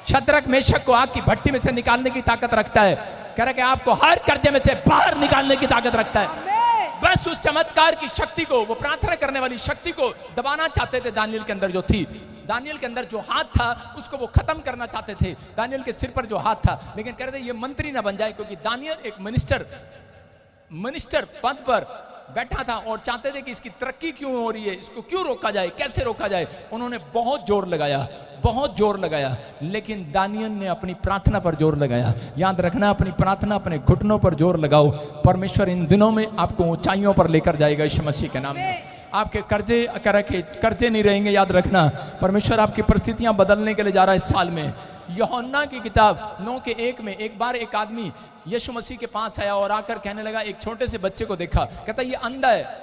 शद्रक मेशक को आग की भट्टी में से निकालने की ताकत रखता है। कह रहा है कि आपको हर कर्जे में से बाहर निकालने की ताकत रखता है। बस उस चमत्कार की शक्ति को, वो प्रार्थना करने वाली शक्ति को दबाना चाहते थे। दानियल के अंदर जो थी, दानियल के अंदर जो हाथ था उसको वो खत्म करना चाहते थे। दानियल के सिर पर जो हाथ था, लेकिन कह रहे थे ये मंत्री ना बन जाए, क्योंकि दानियल एक मिनिस्टर पद पर बैठा था और चाहते थे कि इसकी तरक्की क्यों हो रही है, इसको क्यों रोका जाए, कैसे रोका जाए। उन्होंने बहुत जोर लगाया, लेकिन दानियल ने अपनी प्रार्थना पर जोर लगाया। याद रखना अपनी प्रार्थना, अपने घुटनों पर जोर लगाओ। परमेश्वर इन दिनों में आपको ऊंचाइयों पर लेकर जाएगा यीशु मसीह के नाम में। आपके कर्जे नहीं रहेंगे। याद रखना परमेश्वर आपकी परिस्थितियां बदलने के लिए जा रहा है इस साल में। यूहन्ना की किताब 9:1 में एक बार एक आदमी यीशु मसीह के पास आया और आकर कहने लगा, एक छोटे से बच्चे को देखा, कहता ये अंधा है।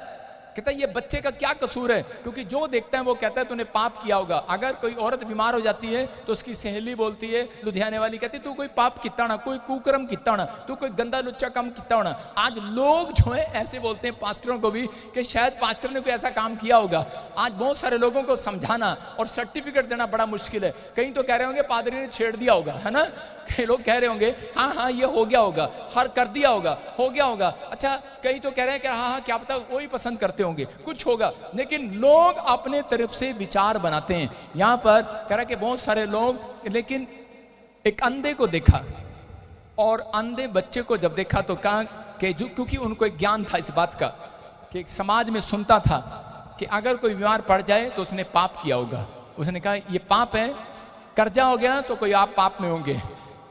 कहता ये बच्चे का क्या कसूर है, क्योंकि जो देखता है वो कहता है तूने पाप किया होगा। अगर कोई औरत बीमार हो जाती है तो उसकी सहेली बोलती है, लुधियाने वाली कहती तू कोई पाप कितना ना, कोई कुकर्म कितना ना, तू कोई गंदा लुच्चा काम कितना ना। आज लोग जो है ऐसे बोलते हैं पास्टरों को भी कि शायद पास्टर ने कोई ऐसा काम किया होगा। आज बहुत सारे लोगों को समझाना और सर्टिफिकेट देना बड़ा मुश्किल है। कहीं तो कह रहे होंगे पादरी ने छेड़ दिया होगा, है ना। कई लोग कह रहे होंगे हाँ ये हो गया होगा, हर कर दिया होगा, हो गया होगा। अच्छा कई तो कह रहे हैं कि हाँ क्या पता वही पसंद करते होंगे, कुछ होगा। लेकिन लोग अपने तरफ से विचार बनाते हैं। यहां पर कह रहा कि बहुत सारे लोग, लेकिन एक अंधे को देखा और अंधे बच्चे को जब देखा तो कहा कि जो, क्योंकि उनको एक ज्ञान था इस बात का कि एक समाज में सुनता था कि अगर कोई बीमार पड़ जाए तो उसने पाप किया होगा। उसने कहा ये पाप है, कर्जा हो गया तो कोई आप पाप में होंगे,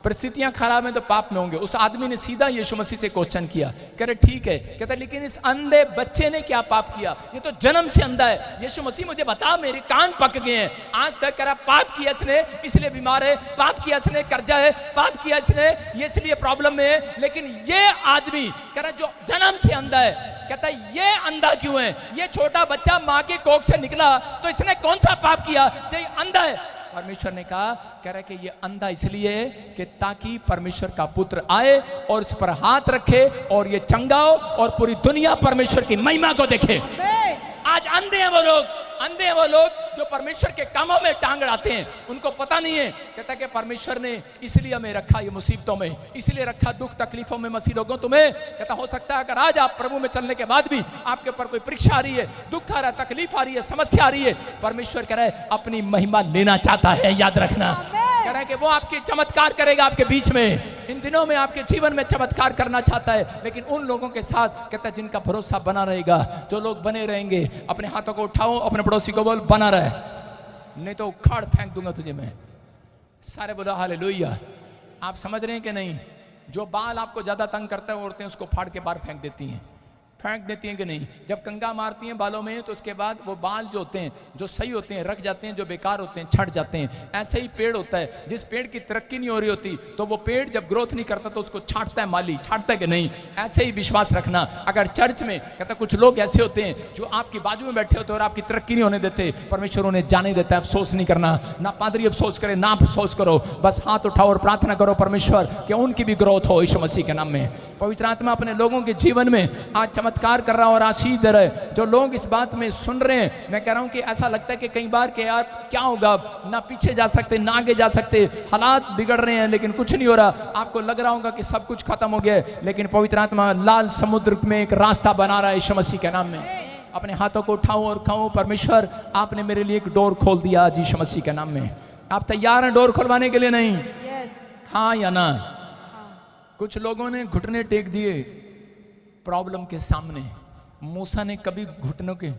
परिस्थितियां खराब हैं तो पाप में होंगे। उस आदमी ने सीधा यीशु मसीह से क्वेश्चन किया, कह रहे ठीक है। कहता लेकिन इस अंधे बच्चे ने क्या पाप किया, ये तो जन्म से अंधा है। यीशु मसीह मुझे बता, मेरे कान पक गए हैं। आज तक कह रहा पाप किया इसने इसलिए बीमार है, पाप किया इसने कर्जा है, पाप किया इसने ये इसलिए प्रॉब्लम में है। लेकिन ये आदमी कह रहा जो जन्म से अंधा है, कहता ये अंधा क्यों है, ये छोटा बच्चा माँ के कोख से निकला तो इसने कौन सा पाप किया जो अंधा है। परमेश्वर ने कहा, कह रहा है कि ये अंधा इसलिए है कि ताकि परमेश्वर का पुत्र आए और इस पर हाथ रखे और ये चंगा हो और पूरी दुनिया परमेश्वर की महिमा को देखे। आज अंधे हैं वो लोग जो परमेश्वर के कामों में टांग अड़ाते हैं, उनको पता नहीं है। कहता कि परमेश्वर ने इसलिए हमें रखा ये मुसीबतों में, इसलिए रखा दुख तकलीफों में मसीह लोगों तुम्हें। कहता हो सकता है अगर आज आप प्रभु में चलने के बाद भी आपके ऊपर कोई परीक्षा आ रही है, दुख आ रहा है, तकलीफ आ रही है, समस्या आ रही है, परमेश्वर कह रहा है अपनी महिमा लेना चाहता है। याद रखना कह रहा है कि वो आपके चमत्कार करेगा आपके बीच में। इन दिनों में आपके जीवन में चमत्कार करना चाहता है, लेकिन उन लोगों के साथ कहता है जिनका भरोसा बना रहेगा। जो लोग बने रहेंगे, अपने हाथों को उठाओ, अपने पड़ोसी को बोल बना रहे, नहीं तो उखाड़ फेंक दूंगा तुझे मैं। सारे बोलो हालेलुया। आप समझ रहे हैं कि नहीं? जो बाल आपको ज्यादा तंग करता है औरतें उसको फाड़ के बाहर फेंक देती हैं कि नहीं। जब कंघा मारती हैं बालों में तो उसके बाद वो बाल जो होते हैं, जो सही होते हैं रख जाते हैं, जो बेकार होते हैं छट जाते हैं। ऐसे ही पेड़ होता है, जिस पेड़ की तरक्की नहीं हो रही होती तो वो पेड़ जब ग्रोथ नहीं करता तो उसको छांटता है माली, छांटता है कि नहीं। ऐसे ही विश्वास रखना। अगर चर्च में कहता कुछ लोग ऐसे होते हैं जो आपकी बाजू में बैठे होते हैं और आपकी तरक्की नहीं होने देते, परमेश्वर उन्हें जाने देता है। अफसोस नहीं करना, ना पादरी अफसोस करे ना अफसोस करो, बस हाथ उठाओ और प्रार्थना करो परमेश्वर कि उनकी भी ग्रोथ हो यीशु मसीह के नाम में। पवित्र आत्मा अपने लोगों के जीवन में आज चमत्कार कर रहा है और आशीष दे रहा है। जो लोग इस बात में सुन रहे हैं, मैं कह रहा हूं कि ऐसा लगता है कि कई बार कि यार क्या होगा, ना पीछे जा सकते ना आगे जा सकते, हालात बिगड़ रहे हैं लेकिन कुछ नहीं हो रहा। आपको लग रहा होगा कि सब कुछ खत्म हो गया है, लेकिन पवित्र आत्मा लाल समुद्र में एक रास्ता बना रहा है यीशु मसीह के नाम में। अपने हाथों को उठाओ और खाओ, परमेश्वर आपने मेरे लिए एक डोर खोल दिया आज यीशु मसीह के नाम में। आप तैयार हैं डोर खुलवाने के लिए? नहीं? हाँ या ना? कुछ लोगों ने घुटने टेक दिए प्रॉब्लम के सामने। मूसा ने कभी घुटनों के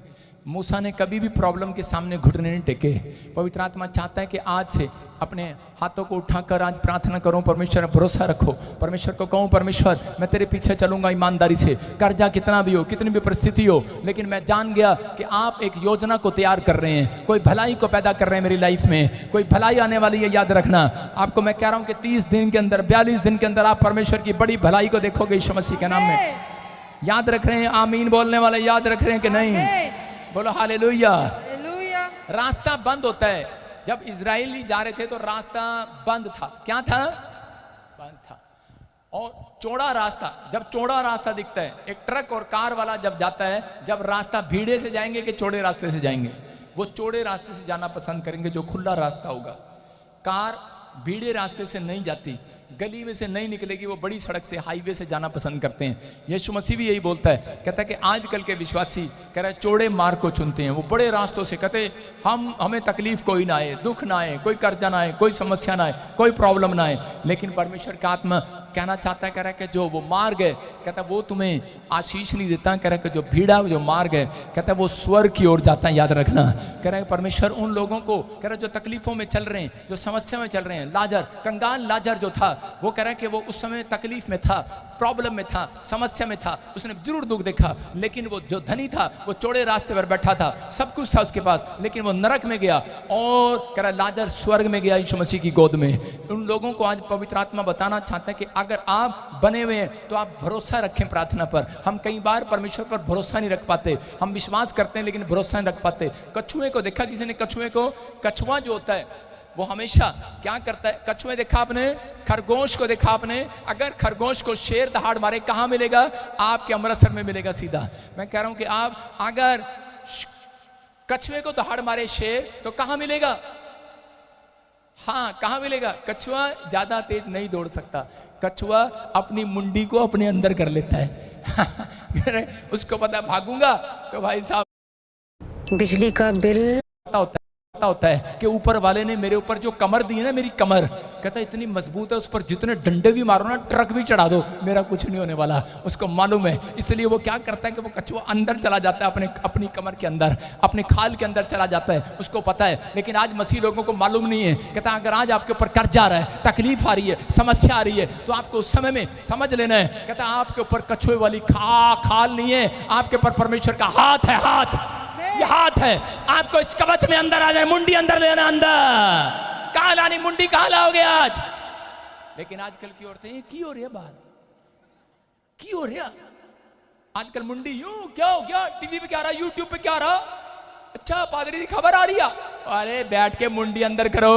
मूसा ने कभी भी प्रॉब्लम के सामने घुटने नहीं टेके। पवित्र आत्मा चाहता है कि आज से अपने हाथों को उठाकर आज प्रार्थना करो, परमेश्वर भरोसा रखो, परमेश्वर को कहूँ परमेश्वर मैं तेरे पीछे चलूंगा ईमानदारी से, कर्जा कितना भी हो, कितनी भी परिस्थिति हो, लेकिन मैं जान गया कि आप एक योजना को तैयार कर रहे हैं, कोई भलाई को पैदा कर रहे हैं मेरी लाइफ में, कोई भलाई आने वाली है। याद रखना, आपको मैं कह रहा हूँ कि 30 दिन के अंदर, 42 दिन के अंदर आप परमेश्वर की बड़ी भलाई को देखोगे यीशु मसीह के नाम में। याद रख रहे हैं? आमीन बोलने वाले याद रख रहे हैं कि नहीं? बोलो हालेलुया। रास्ता बंद होता है। जब इजराइली जा रहे थे तो रास्ता बंद था। क्या था? बंद था। और चौड़ा रास्ता, जब चौड़ा रास्ता दिखता है, एक ट्रक और कार वाला जब जाता है, जब रास्ता भीड़े से जाएंगे कि चौड़े रास्ते से जाएंगे? वो चौड़े रास्ते से जाना पसंद करेंगे, जो खुला रास्ता होगा। कार भीड़े रास्ते से नहीं जाती, गली में से नहीं निकलेगी, वो बड़ी सड़क से, हाईवे से जाना पसंद करते हैं। यीशु मसीह भी यही बोलता है, कहता है कि आजकल के विश्वासी कह रहे चौड़े मार्ग को चुनते हैं, वो बड़े रास्तों से कहते हमें तकलीफ कोई ना आए, दुख ना आए, कोई कर्जा ना आए, कोई समस्या ना आए, कोई प्रॉब्लम ना आए। लेकिन परमेश्वर का आत्मा कहना चाहता है, कह रहा है कि जो वो मार्ग है, कहता है वो तुम्हें आशीष नहीं देता, कह रहा है कि जो भीड़ा जो मार्ग है, कहता है वो स्वर्ग की ओर जाता है। याद रखना, कह रहा है परमेश्वर उन लोगों को, कह रहा है जो तकलीफों में चल रहे हैं, जो समस्या में चल रहे हैं, लाजर, कंगाल लाजर जो था, वो कह रहा है कि वो उस समय तकलीफ में था, प्रॉब्लम में था, समस्या में था, उसने जरूर दुख देखा, लेकिन वो जो धनी था वो चौड़े रास्ते पर बैठा था, सब कुछ था उसके पास, लेकिन वो नरक में गया, और कह रहा लाजर स्वर्ग में गया यीशु मसीह की गोद में। उन लोगों को आज पवित्र आत्मा बताना चाहता है कि अगर आप बने हुए हैं तो आप भरोसा रखें प्रार्थना पर। हम कई बार परमेश्वर पर भरोसा नहीं रख पाते, हम विश्वास करते हैं लेकिन भरोसा नहीं रख पाते। कछुए को देखा किसी ने? कछुए को, कछुआ जो होता है वो हमेशा क्या करता है? कछुए देखा आपने? खरगोश को देखा आपने? अगर खरगोश को शेर दहाड़ मारे कहां मिलेगा? आपके अमृतसर में मिलेगा सीधा। मैं कह रहा हूं कि आप अगर कछुए को दहाड़ मारे शेर तो कहां मिलेगा? हाँ, कहां मिलेगा? कछुआ ज्यादा तेज नहीं दौड़ सकता, कछुआ अपनी मुंडी को अपने अंदर कर लेता है उसको पता भागूंगा तो भाई साहब बिजली का बिल होता है कि ऊपर वाले ने मेरे ऊपर जो कमर दी है ना, मेरी कमर, कहता है इतनी मजबूत है, उस पर जितने डंडे भी मारो ना, ट्रक भी चढ़ा दो, मेरा कुछ नहीं होने वाला। उसको मालूम है, इसलिए वो क्या करता है कि वो कछुआ अंदर चला जाता है, अपनी कमर के अंदर, अपने खाल के अंदर चला जाता है, उसको पता है। लेकिन आज मसीह लोगों को मालूम नहीं है। कहता है अगर आज आपके ऊपर कर्जा आ रहा है, तकलीफ आ रही है, समस्या आ रही है, तो आपको उस समय में समझ लेना है, कहता है आपके ऊपर कछुए वाली खाल नहीं है, आपके ऊपर परमेश्वर का हाथ है। ये हाथ है, आपको इस कवच में अंदर आ जाए, मुंडी अंदर लेना, अंदर कहां लानी, मुंडी कहां लाओगे आज? लेकिन आजकल की औरतें की हो रही है बात, की हो रही है आजकल मुंडी यूं, क्या टीवी पे क्या रहा, यूट्यूब पे क्या रहा, अच्छा पादरी की खबर आ रही है, अरे बैठ के मुंडी अंदर करो,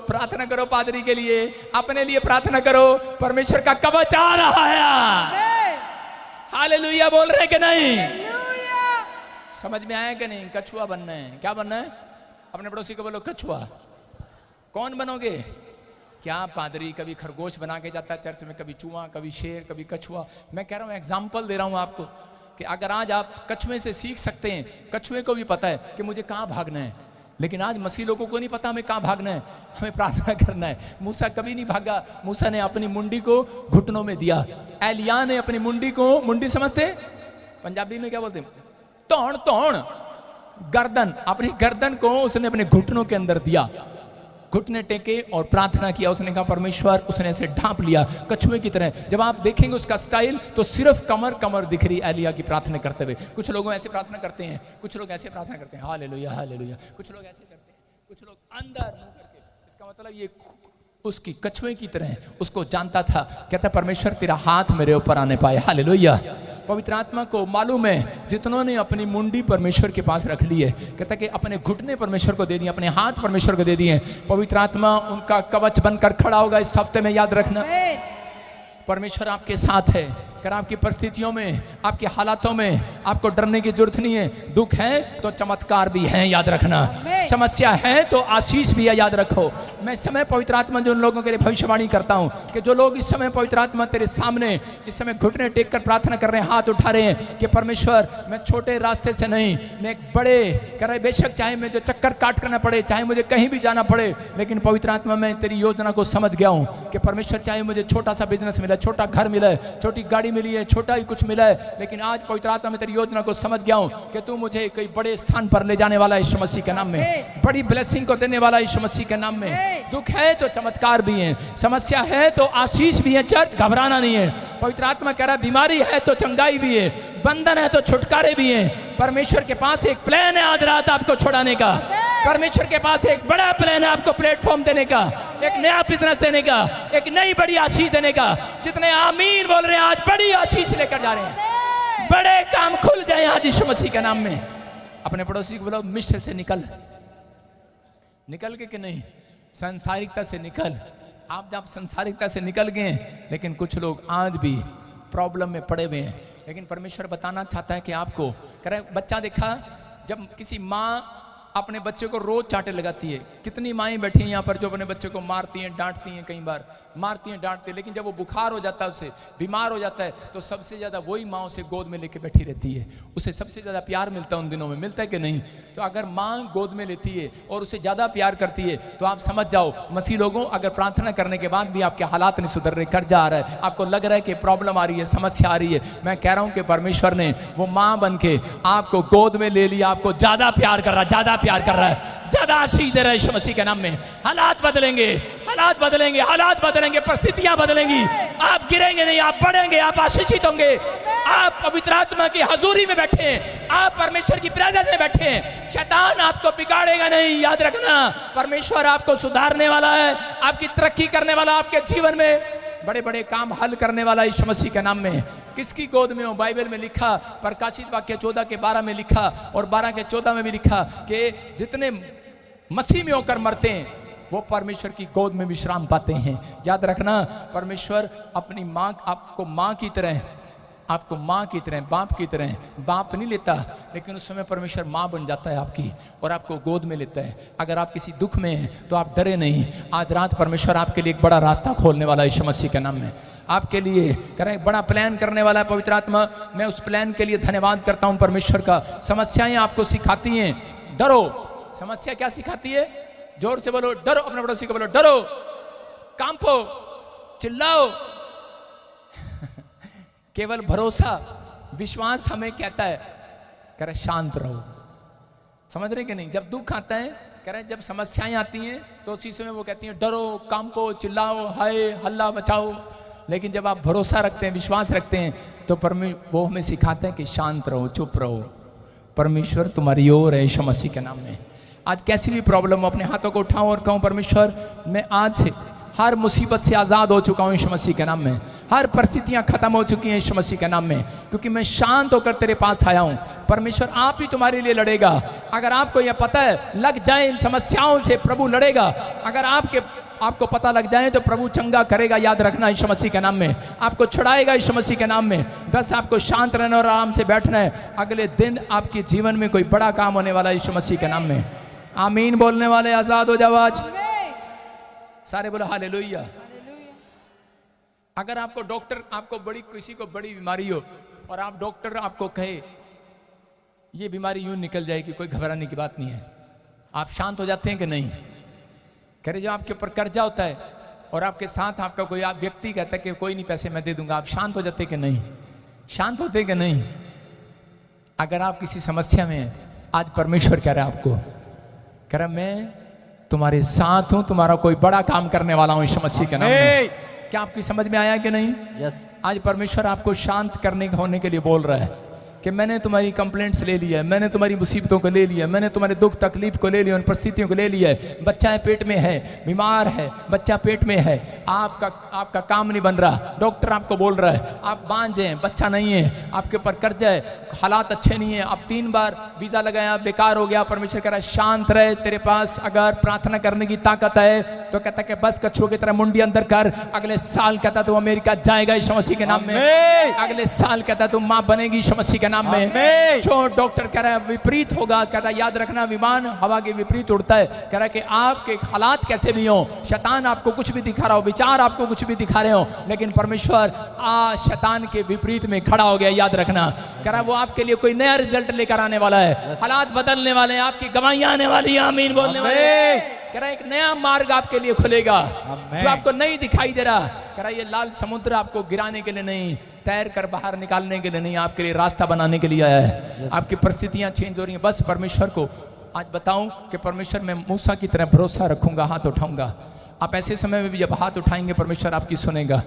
प्रार्थना करो पादरी के लिए, अपने लिए प्रार्थना करो, परमेश्वर का कवच आ रहा है। हालेलुया बोल रहे कि नहीं? समझ में आया कि नहीं? कछुआ बनना है। क्या बनना है? अपने पड़ोसी को बोलो कछुआ। कौन बनोगे? क्या पादरी कभी खरगोश बना के जाता है चर्च में, कभी चूहा, कभी शेर, कभी कछुआ। मैं कह रहा हूं, एग्जाम्पल दे रहा हूं आपको कि अगर आज आप कछुए से सीख सकते हैं, कछुए को भी पता है कि मुझे कहां भागना है, लेकिन आज मसीह लोगों को नहीं पता हमें कहां भागना है, हमें प्रार्थना करना है। मूसा कभी नहीं भागा, मूसा ने अपनी मुंडी को घुटनों में दिया। एलिया ने अपनी मुंडी को, मुंडी समझते पंजाबी में क्या बोलते हैं? तोड़ गर्दन, अपनी गर्दन को उसने अपने घुटनों के अंदर दिया, घुटने टेके और प्रार्थना किया। उसने कहा परमेश्वर, उसने ऐसे ढांप लिया कछुए की तरह। जब आप देखेंगे उसका स्टाइल तो सिर्फ कमर दिख रही एलिया की प्रार्थना करते हुए। कुछ लोग ऐसे प्रार्थना करते हैं, कुछ लोग ऐसे प्रार्थना करते हैं, हालेलुया हालेलुया, कुछ लोग ऐसे करते हैं, कुछ लोग अंदर मुंह करके। इसका मतलब ये उसकी कछुए की तरह उसको जानता था। कहता परमेश्वर तेरा हाथ मेरे ऊपर आने पाए, हालेलुया। पवित्र आत्मा को मालूम है, जितनों ने अपनी मुंडी परमेश्वर के पास रख ली है, कहता कि अपने घुटने परमेश्वर को दे दिए, अपने हाथ परमेश्वर को दे दिए, पवित्र आत्मा उनका कवच बनकर खड़ा होगा। इस हफ्ते में याद रखना, परमेश्वर आपके साथ है। अगर आपकी परिस्थितियों में, आपके हालातों में आपको डरने की जरूरत नहीं है। दुख है तो चमत्कार भी है, याद रखना। समस्या है तो आशीष भी है, याद रखो। मैं इस समय पवित्र आत्मा जो उन लोगों के लिए भविष्यवाणी करता हूँ कि जो लोग इस समय पवित्र आत्मा तेरे सामने इस समय घुटने टेक कर प्रार्थना कर रहे हैं, हाथ उठा रहे हैं कि परमेश्वर मैं छोटे रास्ते से नहीं, मैं एक बड़े कह रहे, बेशक चाहे मुझे चक्कर काट करना पड़े, चाहे मुझे कहीं भी जाना पड़े, लेकिन पवित्र आत्मा मैं तेरी योजना को समझ गया हूँ कि परमेश्वर चाहे मुझे छोटा सा बिजनेस मिला, छोटा घर मिला है, छोटी गाड़ी मिली है, छोटा ही कुछ मिला है, लेकिन आज पवित्र आत्मा में तेरी योजना को समझ गया हूँ कि तू मुझे कोई बड़े स्थान पर ले जाने वाला है यीशु मसीह के नाम में, बड़ी ब्लेसिंग को देने वाला है यीशु मसीह के नाम में। दुख है तो चमत्कार भी है, समस्या है तो आशीष भी है, चर्च घबराना नहीं है। पवित्र आत्मा कह रहा है बीमारी है तो चंगाई भी है, बंधन है तो छुटकारे भी हैं। परमेश्वर के पास एक प्लान है आज रात आपको छुड़ाने का, परमेश्वर के पास एक बड़ा प्लान है आपको प्लेटफॉर्म देने का, एक नया बिजनेस देने का, एक नई बड़ी आशीष देने का। जितने आमीन बोल रहे हैं आज बड़ी आशीष लेकर जा रहे हैं, बड़े काम खुल जाए आज यीशु मसीह के नाम में। अपने पड़ोसी को बोलो मिस्र से निकल के कि नहीं, सांसारिकता से निकल। आप जब सांसारिकता से निकल गए, लेकिन कुछ लोग आज भी प्रॉब्लम में पड़े हुए हैं, लेकिन परमेश्वर बताना चाहता है कि आपको कह रहे बच्चा देखा जब किसी माँ अपने बच्चे को रोज चांटे लगाती है, कितनी माएँ बैठी हैं यहाँ पर जो अपने बच्चे को मारती हैं, डांटती हैं, कई बार मारती हैं, डांटती हैं, लेकिन जब वो बुखार हो जाता है, उसे बीमार हो जाता है, तो सबसे ज़्यादा वही माँ उसे गोद में लेके बैठी रहती है, उसे सबसे ज़्यादा प्यार मिलता है उन दिनों में, मिलता है कि नहीं? तो अगर माँ गोद में लेती है और उसे ज़्यादा प्यार करती है तो आप समझ जाओ मसीह लोगों, अगर प्रार्थना करने के बाद भी आपके हालात नहीं सुधर रहे, कर्जा आ रहा है, आपको लग रहा है कि प्रॉब्लम आ रही है, समस्या आ रही है, मैं कह रहा हूँ कि परमेश्वर ने वो माँ बन के आपको गोद में ले लिया, आपको ज़्यादा प्यार कर रहा है, ज़्यादा प्यार कर रहा है, ज्यादा आशीष दे रहा है यीशु मसीह के नाम में। हालात बदलेंगे, हालात बदलेंगे, हालात बदलेंगे, परिस्थितियां बदलेंगी, आप गिरेंगे नहीं, आप बढ़ेंगे, आप आशीषित होंगे। आप पवित्र आत्मा की हजूरी में बैठे हैं, आप परमेश्वर की प्रेजेंस में बैठे हैं, शैतान आपको बिगाड़ेगा नहीं। याद रखना परमेश्वर आपको सुधारने वाला है, आपकी तरक्की करने वाला, आपके जीवन में बड़े बड़े काम हल करने वाला यीशु मसीह के नाम में। किसकी गोद में हो? बाइबल में लिखा, प्रकाशित वाक्य 14 के 12 में लिखा और 12 के 14 में भी लिखा कि जितने मसीह में होकर मरते हैं वो परमेश्वर की गोद में विश्राम पाते हैं। याद रखना परमेश्वर अपनी माँ, आपको माँ की तरह, आपको माँ की तरह, बाप की तरह, बाप नहीं लेता, लेकिन उस समय परमेश्वर माँ बन जाता है आपकी और आपको गोद में लेता है। अगर आप किसी दुख में हैं तो आप डरे नहीं, आज रात परमेश्वर आपके लिए एक बड़ा रास्ता खोलने वाला है यीशु मसीह के नाम में। आपके लिए करें बड़ा प्लान करने वाला है पवित्र आत्मा। मैं उस प्लान के लिए धन्यवाद करता हूं परमेश्वर का। समस्याएं आपको सिखाती हैं डरो। समस्या क्या सिखाती है? जोर से बोलो डरो, अपने पड़ोसी को बोलो डरो, कांपो, चिल्लाओ। केवल भरोसा, विश्वास हमें कहता है कह रहे शांत रहो। समझ रहे कि नहीं? जब दुख आता है, कह रहे जब समस्याएं आती हैं तो उसी समय वो कहती हैं डरो, कांपो, चिल्लाओ, हाय हल्ला मचाओ। लेकिन जब आप भरोसा रखते हैं, विश्वास रखते हैं, तो वो हमें सिखाते हैं कि शांत रहो, चुप रहो, परमेश्वर तुम्हारी ओर है यीशु मसीह के नाम में। आज कैसी भी प्रॉब्लम, अपने हाथों को उठाऊं और कहूं परमेश्वर मैं आज से हर मुसीबत से आज़ाद हो चुका हूं यीशु मसीह के नाम में। हर परिस्थितियां खत्म हो चुकी हैं यीशु मसीह के नाम में, क्योंकि मैं शांत होकर तेरे पास आया हूं। परमेश्वर आप ही तुम्हारे लिए लड़ेगा। अगर आपको यह पता है लग जाए इन समस्याओं से, प्रभु लड़ेगा। अगर आपको पता लग जाए तो प्रभु चंगा करेगा। याद रखना यीशु मसीह के नाम में, आपको छुड़ाएगा यीशु मसीह के नाम में। बस आपको शांत रहना और आराम से बैठना है। अगले दिन आपके जीवन में कोई बड़ा काम होने वाला है यीशु मसीह के नाम में। आमीन बोलने वाले आजाद हो जाओ आज। सारे बोलो हालेलुया। अगर आपको डॉक्टर, आपको किसी को बड़ी बीमारी हो और आप डॉक्टर आपको कहे ये बीमारी यूं निकल जाएगी, कोई घबराने की बात नहीं है, आप शांत हो जाते हैं कि नहीं? कह रहे जो आपके ऊपर कर्जा होता है और आपके साथ आपका कोई आप व्यक्ति कहता है कि कोई नहीं पैसे मैं दे दूंगा, आप शांत हो जाते कि नहीं? शांत होते कि नहीं? अगर आप किसी समस्या में हैं, आज परमेश्वर कह रहा है आपको, कह रहा मैं तुम्हारे साथ हूं, तुम्हारा कोई बड़ा काम करने वाला हूं यीशु मसीह के नाम में। क्या आपकी समझ में आया कि नहीं? यस। आज परमेश्वर आपको शांत करने होने के लिए बोल रहा है कि मैंने तुम्हारी कंप्लेंट्स ले लिया है, मैंने तुम्हारी मुसीबतों को ले लिया, मैंने तुम्हारे दुख तकलीफ को ले लिया, उन परिस्थितियों को ले लिया है। बच्चा है पेट में है, बीमार है, बच्चा पेट में है, आपका काम नहीं बन रहा, डॉक्टर आपको बोल रहा है आप बांझ हैं, बच्चा नहीं है, आपके ऊपर कर्जा है, हालात अच्छे नहीं है, आप 3 बार वीजा लगाया बेकार हो गया। परमेश्वर कह रहा है शांत रहे, तेरे पास अगर प्रार्थना करने की ताकत है तो कहता कि बस कछुओं की तरह मुंडी अंदर कर। अगले साल कहता तू अमेरिका जाएगा यीशु मसीह के नाम में। अगले साल कहता तू माँ बनेगी यीशु मसीह के नाम में। आमीन। जो डॉक्टर कह रहा है विपरीत होगा, कह रहा है याद रखना विमान हवा के विपरीत उड़ता है। कह रहा है कि आपके हालात कैसे भी हो, शैतान आपको कुछ भी दिखा रहा हो, विचार आपको कुछ भी दिखा रहे हो, लेकिन परमेश्वर आज शैतान के विपरीत में खड़ा हो गया। याद रखना, कह रहा है वो आपके लिए कोई नया रिजल्ट लेकर आने वाला है, हालात बदलने वाले हैं, आपकी गवाहियां आने वाली है। आमीन बोलने वाले। कह रहा है एक नया मार्ग आपके लिए खुलेगा जो आपको नहीं दिखाई दे रहा। कह रहा है ये लाल समुद्र आपको गिराने के लिए नहीं, तैर कर बाहर निकालने के लिए नहीं, आपके लिए रास्ता बनाने के लिए आया है। आपकी परिस्थितियां चेंज हो रही हैं, बस परमेश्वर को आज बताऊं कि परमेश्वर में मूसा की तरह भरोसा रखूंगा, हाथ उठाऊंगा। आप ऐसे समय में भी जब हाथ उठाएंगे परमेश्वर आपकी सुनेगा,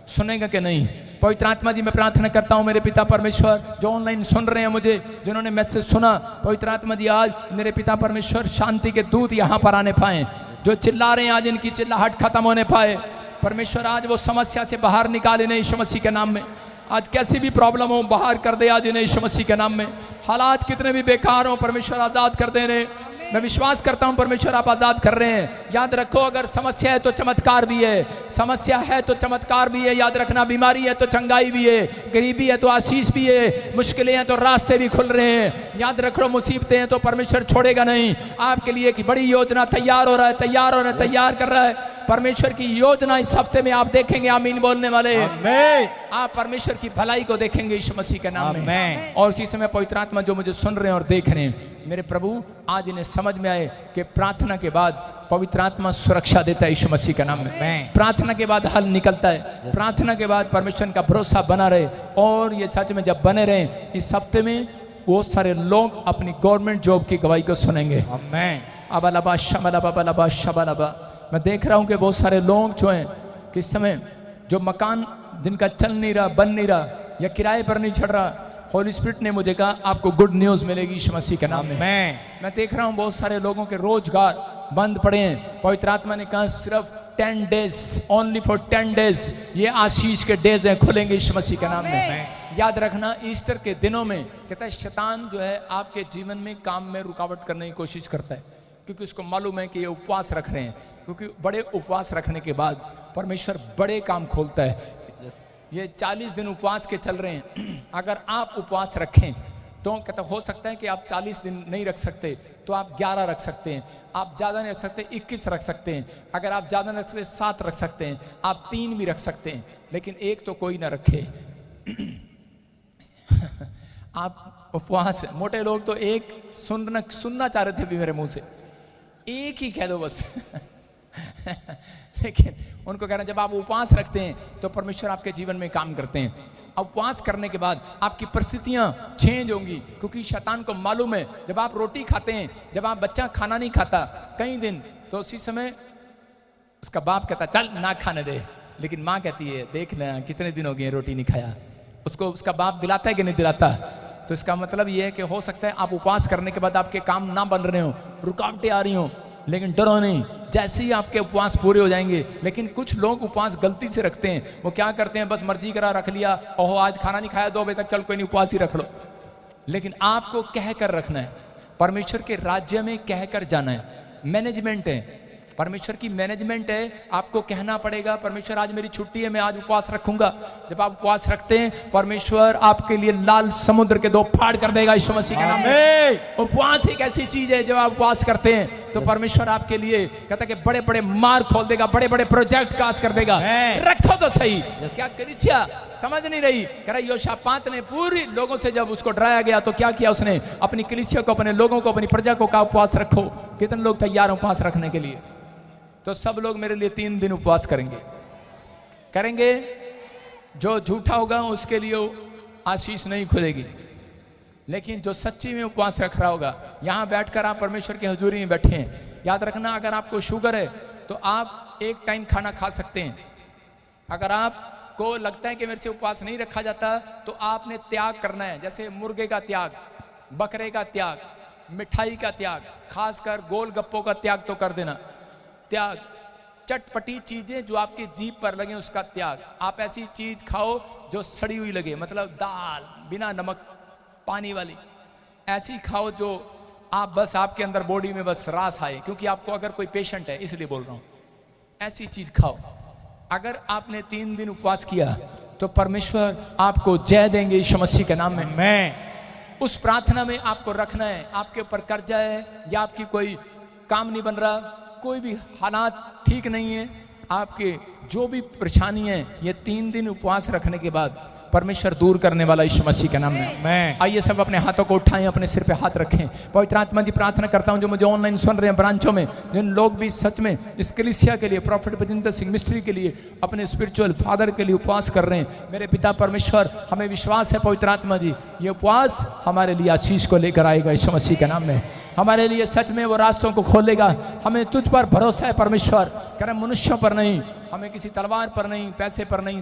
सुनेगा कि नहीं। पवित्र आत्मा जी मैं प्रार्थना करता हूं मेरे पिता परमेश्वर, जो ऑनलाइन सुन रहे हैं मुझे, जिन्होंने मैसेज सुना, पवित्र आत्मा जी आज मेरे पिता परमेश्वर शांति के दूत यहां पर आने पाए, जो चिल्ला रहे हैं आज इनकी चिल्लाहट खत्म होने पाए। परमेश्वर आज वो समस्या से बाहर निकाले नहीं यीशु मसीह के नाम में। आज कैसी भी प्रॉब्लम हो बाहर कर दे आज इन्हें यीशु मसीह के नाम में। हालात कितने भी बेकार हो परमेश्वर आजाद कर दे रहे। मैं विश्वास करता हूं परमेश्वर आप आजाद कर रहे हैं। याद रखो अगर समस्या है तो चमत्कार भी है, समस्या है तो चमत्कार भी है। याद रखना बीमारी है तो चंगाई भी है, गरीबी है तो आशीष भी है, मुश्किलें हैं तो रास्ते भी खुल रहे हैं। याद रखो मुसीबतें हैं तो परमेश्वर छोड़ेगा नहीं। आपके लिए एक बड़ी योजना तैयार हो रहा है, तैयार हो रहा है, तैयार कर रहा है। परमेश्वर की योजना इस हफ्ते में आप देखेंगे। आमीन बोलने वाले। आप परमेश्वर की भलाई को देखेंगे यीशु मसीह के नाम में। और इसी समय पवित्र आत्मा जो मुझे सुन रहे हैं और देख रहे हैं, मेरे प्रभु आज इन्हें समझ में आए कि प्रार्थना के बाद पवित्र आत्मा सुरक्षा देता है यीशु मसीह के नाम में। प्रार्थना के बाद हल निकलता है, प्रार्थना के बाद परमेश्वर का भरोसा बना रहे। और ये सच में जब बने रहे, इस हफ्ते में बहुत सारे लोग अपनी गवर्नमेंट जॉब की गवाही को सुनेंगे। अबलबा शबलबा बलबा शबलबा। मैं देख रहा हूं कि बहुत सारे लोग जो हैं किस समय जो मकान जिनका चल नहीं रहा, बन नहीं रहा, या किराए पर नहीं चढ़ रहा, होली स्पिरिट ने मुझे कहा आपको गुड न्यूज मिलेगी यीशु मसीह के नाम में। मैं देख रहा हूं बहुत सारे लोगों के रोजगार बंद पड़े हैं। पवित्र आत्मा ने कहा सिर्फ 10 डेज, ओनली फॉर 10 डेज ये आशीष के डेज हैं, खुलेंगे यीशु मसीह के नाम में। याद रखना ईस्टर के दिनों में कहता है शैतान जो है आपके जीवन में काम में रुकावट करने की कोशिश करता है, क्योंकि उसको मालूम है कि ये उपवास रख रहे हैं, क्योंकि बड़े उपवास रखने के बाद परमेश्वर बड़े काम खोलता है। ये 40 दिन उपवास के चल रहे हैं। अगर आप उपवास रखें तो कहता हो सकता है कि आप 40 दिन नहीं रख सकते तो आप 11 रख सकते हैं, आप ज़्यादा नहीं रख सकते 21 रख सकते हैं, अगर आप ज़्यादा नहीं रख सकते 7 रख सकते हैं, आप 3 भी रख सकते हैं, लेकिन एक तो कोई ना रखे। आप उपवास, मोटे लोग तो एक सुनना चाह रहे थे भी मेरे मुंह से, एक ही कह दो बस। लेकिन उनको कहना जब आप उपवास रखते हैं तो परमेश्वर आपके जीवन में काम करते हैं। उपवास करने के बाद आपकी परिस्थितियां चेंज होंगी, क्योंकि शैतान को मालूम है जब आप रोटी खाते हैं, जब आप बच्चा खाना नहीं खाता कई दिन, तो उसी समय उसका बाप कहता चल ना खाने दे, लेकिन माँ कहती है देख लेना कितने दिन हो गए रोटी नहीं खाया। उसको उसका बाप दिलाता है कि नहीं दिलाता। तो इसका मतलब ये है कि हो सकता है आप उपवास करने के बाद आपके काम ना बन रहे हो, रुकावटें आ रही हो, लेकिन डरो नहीं, जैसे ही आपके उपवास पूरे हो जाएंगे। लेकिन कुछ लोग उपवास गलती से रखते हैं। वो क्या करते हैं, बस मर्जी करा रख लिया, ओहो आज खाना नहीं खाया 2 बजे तक, चल कोई नहीं उपवास ही रख लो। लेकिन आपको कह कर रखना है, परमेश्वर के राज्य में कह कर जाना है। मैनेजमेंट है, परमेश्वर की मैनेजमेंट है, आपको कहना पड़ेगा परमेश्वर आज मेरी छुट्टी है, मैं आज उपवास रखूंगा। जब आप उपवास रखते हैं परमेश्वर आपके लिए लाल समुद्र के 2 फाड़ कर देगा यीशु मसीह के नाम में। उपवास एक ऐसी चीज है, जब आप उपवास करते हैं तो परमेश्वर आपके लिए कहता है कि बड़े बड़े मार्ग खोल देगा, बड़े बड़े प्रोजेक्ट काज कर देगा। रखो तो सही। क्या कलीसिया समझ नहीं रही? कह रहा योशापात ने पूरी लोगों से जब उसको डराया गया तो क्या किया उसने, अपनी कलीसिया को, अपने लोगों को, अपनी प्रजा को कहा उपवास रखो। कितने लोग तैयार हैं उपवास रखने के लिए? तो सब लोग मेरे लिए 3 दिन उपवास करेंगे। जो झूठा होगा उसके लिए आशीष नहीं खुलेगी, लेकिन जो सच्ची में उपवास रख रहा होगा, यहाँ बैठकर आप परमेश्वर की हजूरी में बैठे हैं। याद रखना अगर आपको शुगर है तो आप एक टाइम खाना खा सकते हैं। अगर आपको लगता है कि मेरे से उपवास नहीं रखा जाता तो आपने त्याग करना है, जैसे मुर्गे का त्याग, बकरे का त्याग, मिठाई का त्याग, खासकर गोलगप्पों का त्याग तो कर देना। त्याग, चटपटी चीजें जो आपकी जीभ पर लगे उसका त्याग। आप ऐसी चीज खाओ जो सड़ी हुई लगे, मतलब दाल बिना नमक पानी वाली ऐसी खाओ जो आप बस आपके अंदर बॉडी में बस रास आए, क्योंकि आपको अगर कोई पेशेंट है इसलिए बोल रहा हूं, ऐसी चीज खाओ। अगर आपने 3 दिन उपवास किया तो परमेश्वर आपको जय देंगे यीशु मसीह के नाम में। उस प्रार्थना में आपको रखना है। आपके ऊपर कर्जा है या आपकी कोई काम नहीं बन रहा, कोई भी हालात ठीक नहीं है, आपके जो भी परेशानी है, ये 3 दिन उपवास रखने के बाद परमेश्वर दूर करने वाला यीशु मसीह के नाम में। मैं आइए सब अपने हाथों को उठाएं, अपने सिर पे हाथ रखें। पवित्र आत्मा जी प्रार्थना करता हूं जो मुझे ऑनलाइन सुन रहे हैं ब्रांचों में, जिन लोग भी सच में इस कलीसिया के लिए, प्रॉफिट बजिंदर सिंह मिस्ट्री के लिए, अपने स्पिरिचुअल फादर के लिए उपवास कर रहे हैं। मेरे पिता परमेश्वर, हमें विश्वास है पवित्र आत्मा जी ये उपवास हमारे लिए आशीष को लेकर आएगा यीशु मसीह के नाम में। हमारे लिए सच में वो रास्तों को खोलेगा। हमें तुझ पर भरोसा है परमेश्वर, कर मनुष्यों पर नहीं, हमें किसी तलवार पर नहीं, पैसे पर नहीं,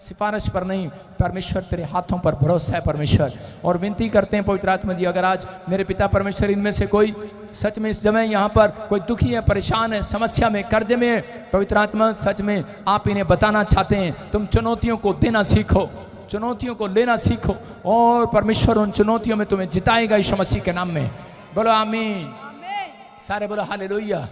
सिफारिश पर नहीं, परमेश्वर तेरे हाथों पर भरोसा है परमेश्वर। और विनती करते हैं पवित्र आत्मा जी, अगर आज मेरे पिता परमेश्वर इनमें से कोई सच में इस समय यहाँ पर कोई दुखी है, परेशान है, समस्या में, कर्जे में, पवित्र आत्मा सच में आप इन्हें बताना चाहते हैं, तुम चुनौतियों को देना सीखो, चुनौतियों को लेना सीखो, और परमेश्वर उन चुनौतियों में तुम्हें जिताएगा यीशु मसीह के नाम में। बोलो आमीन। आमीन। सारे बोलो हालेलुया।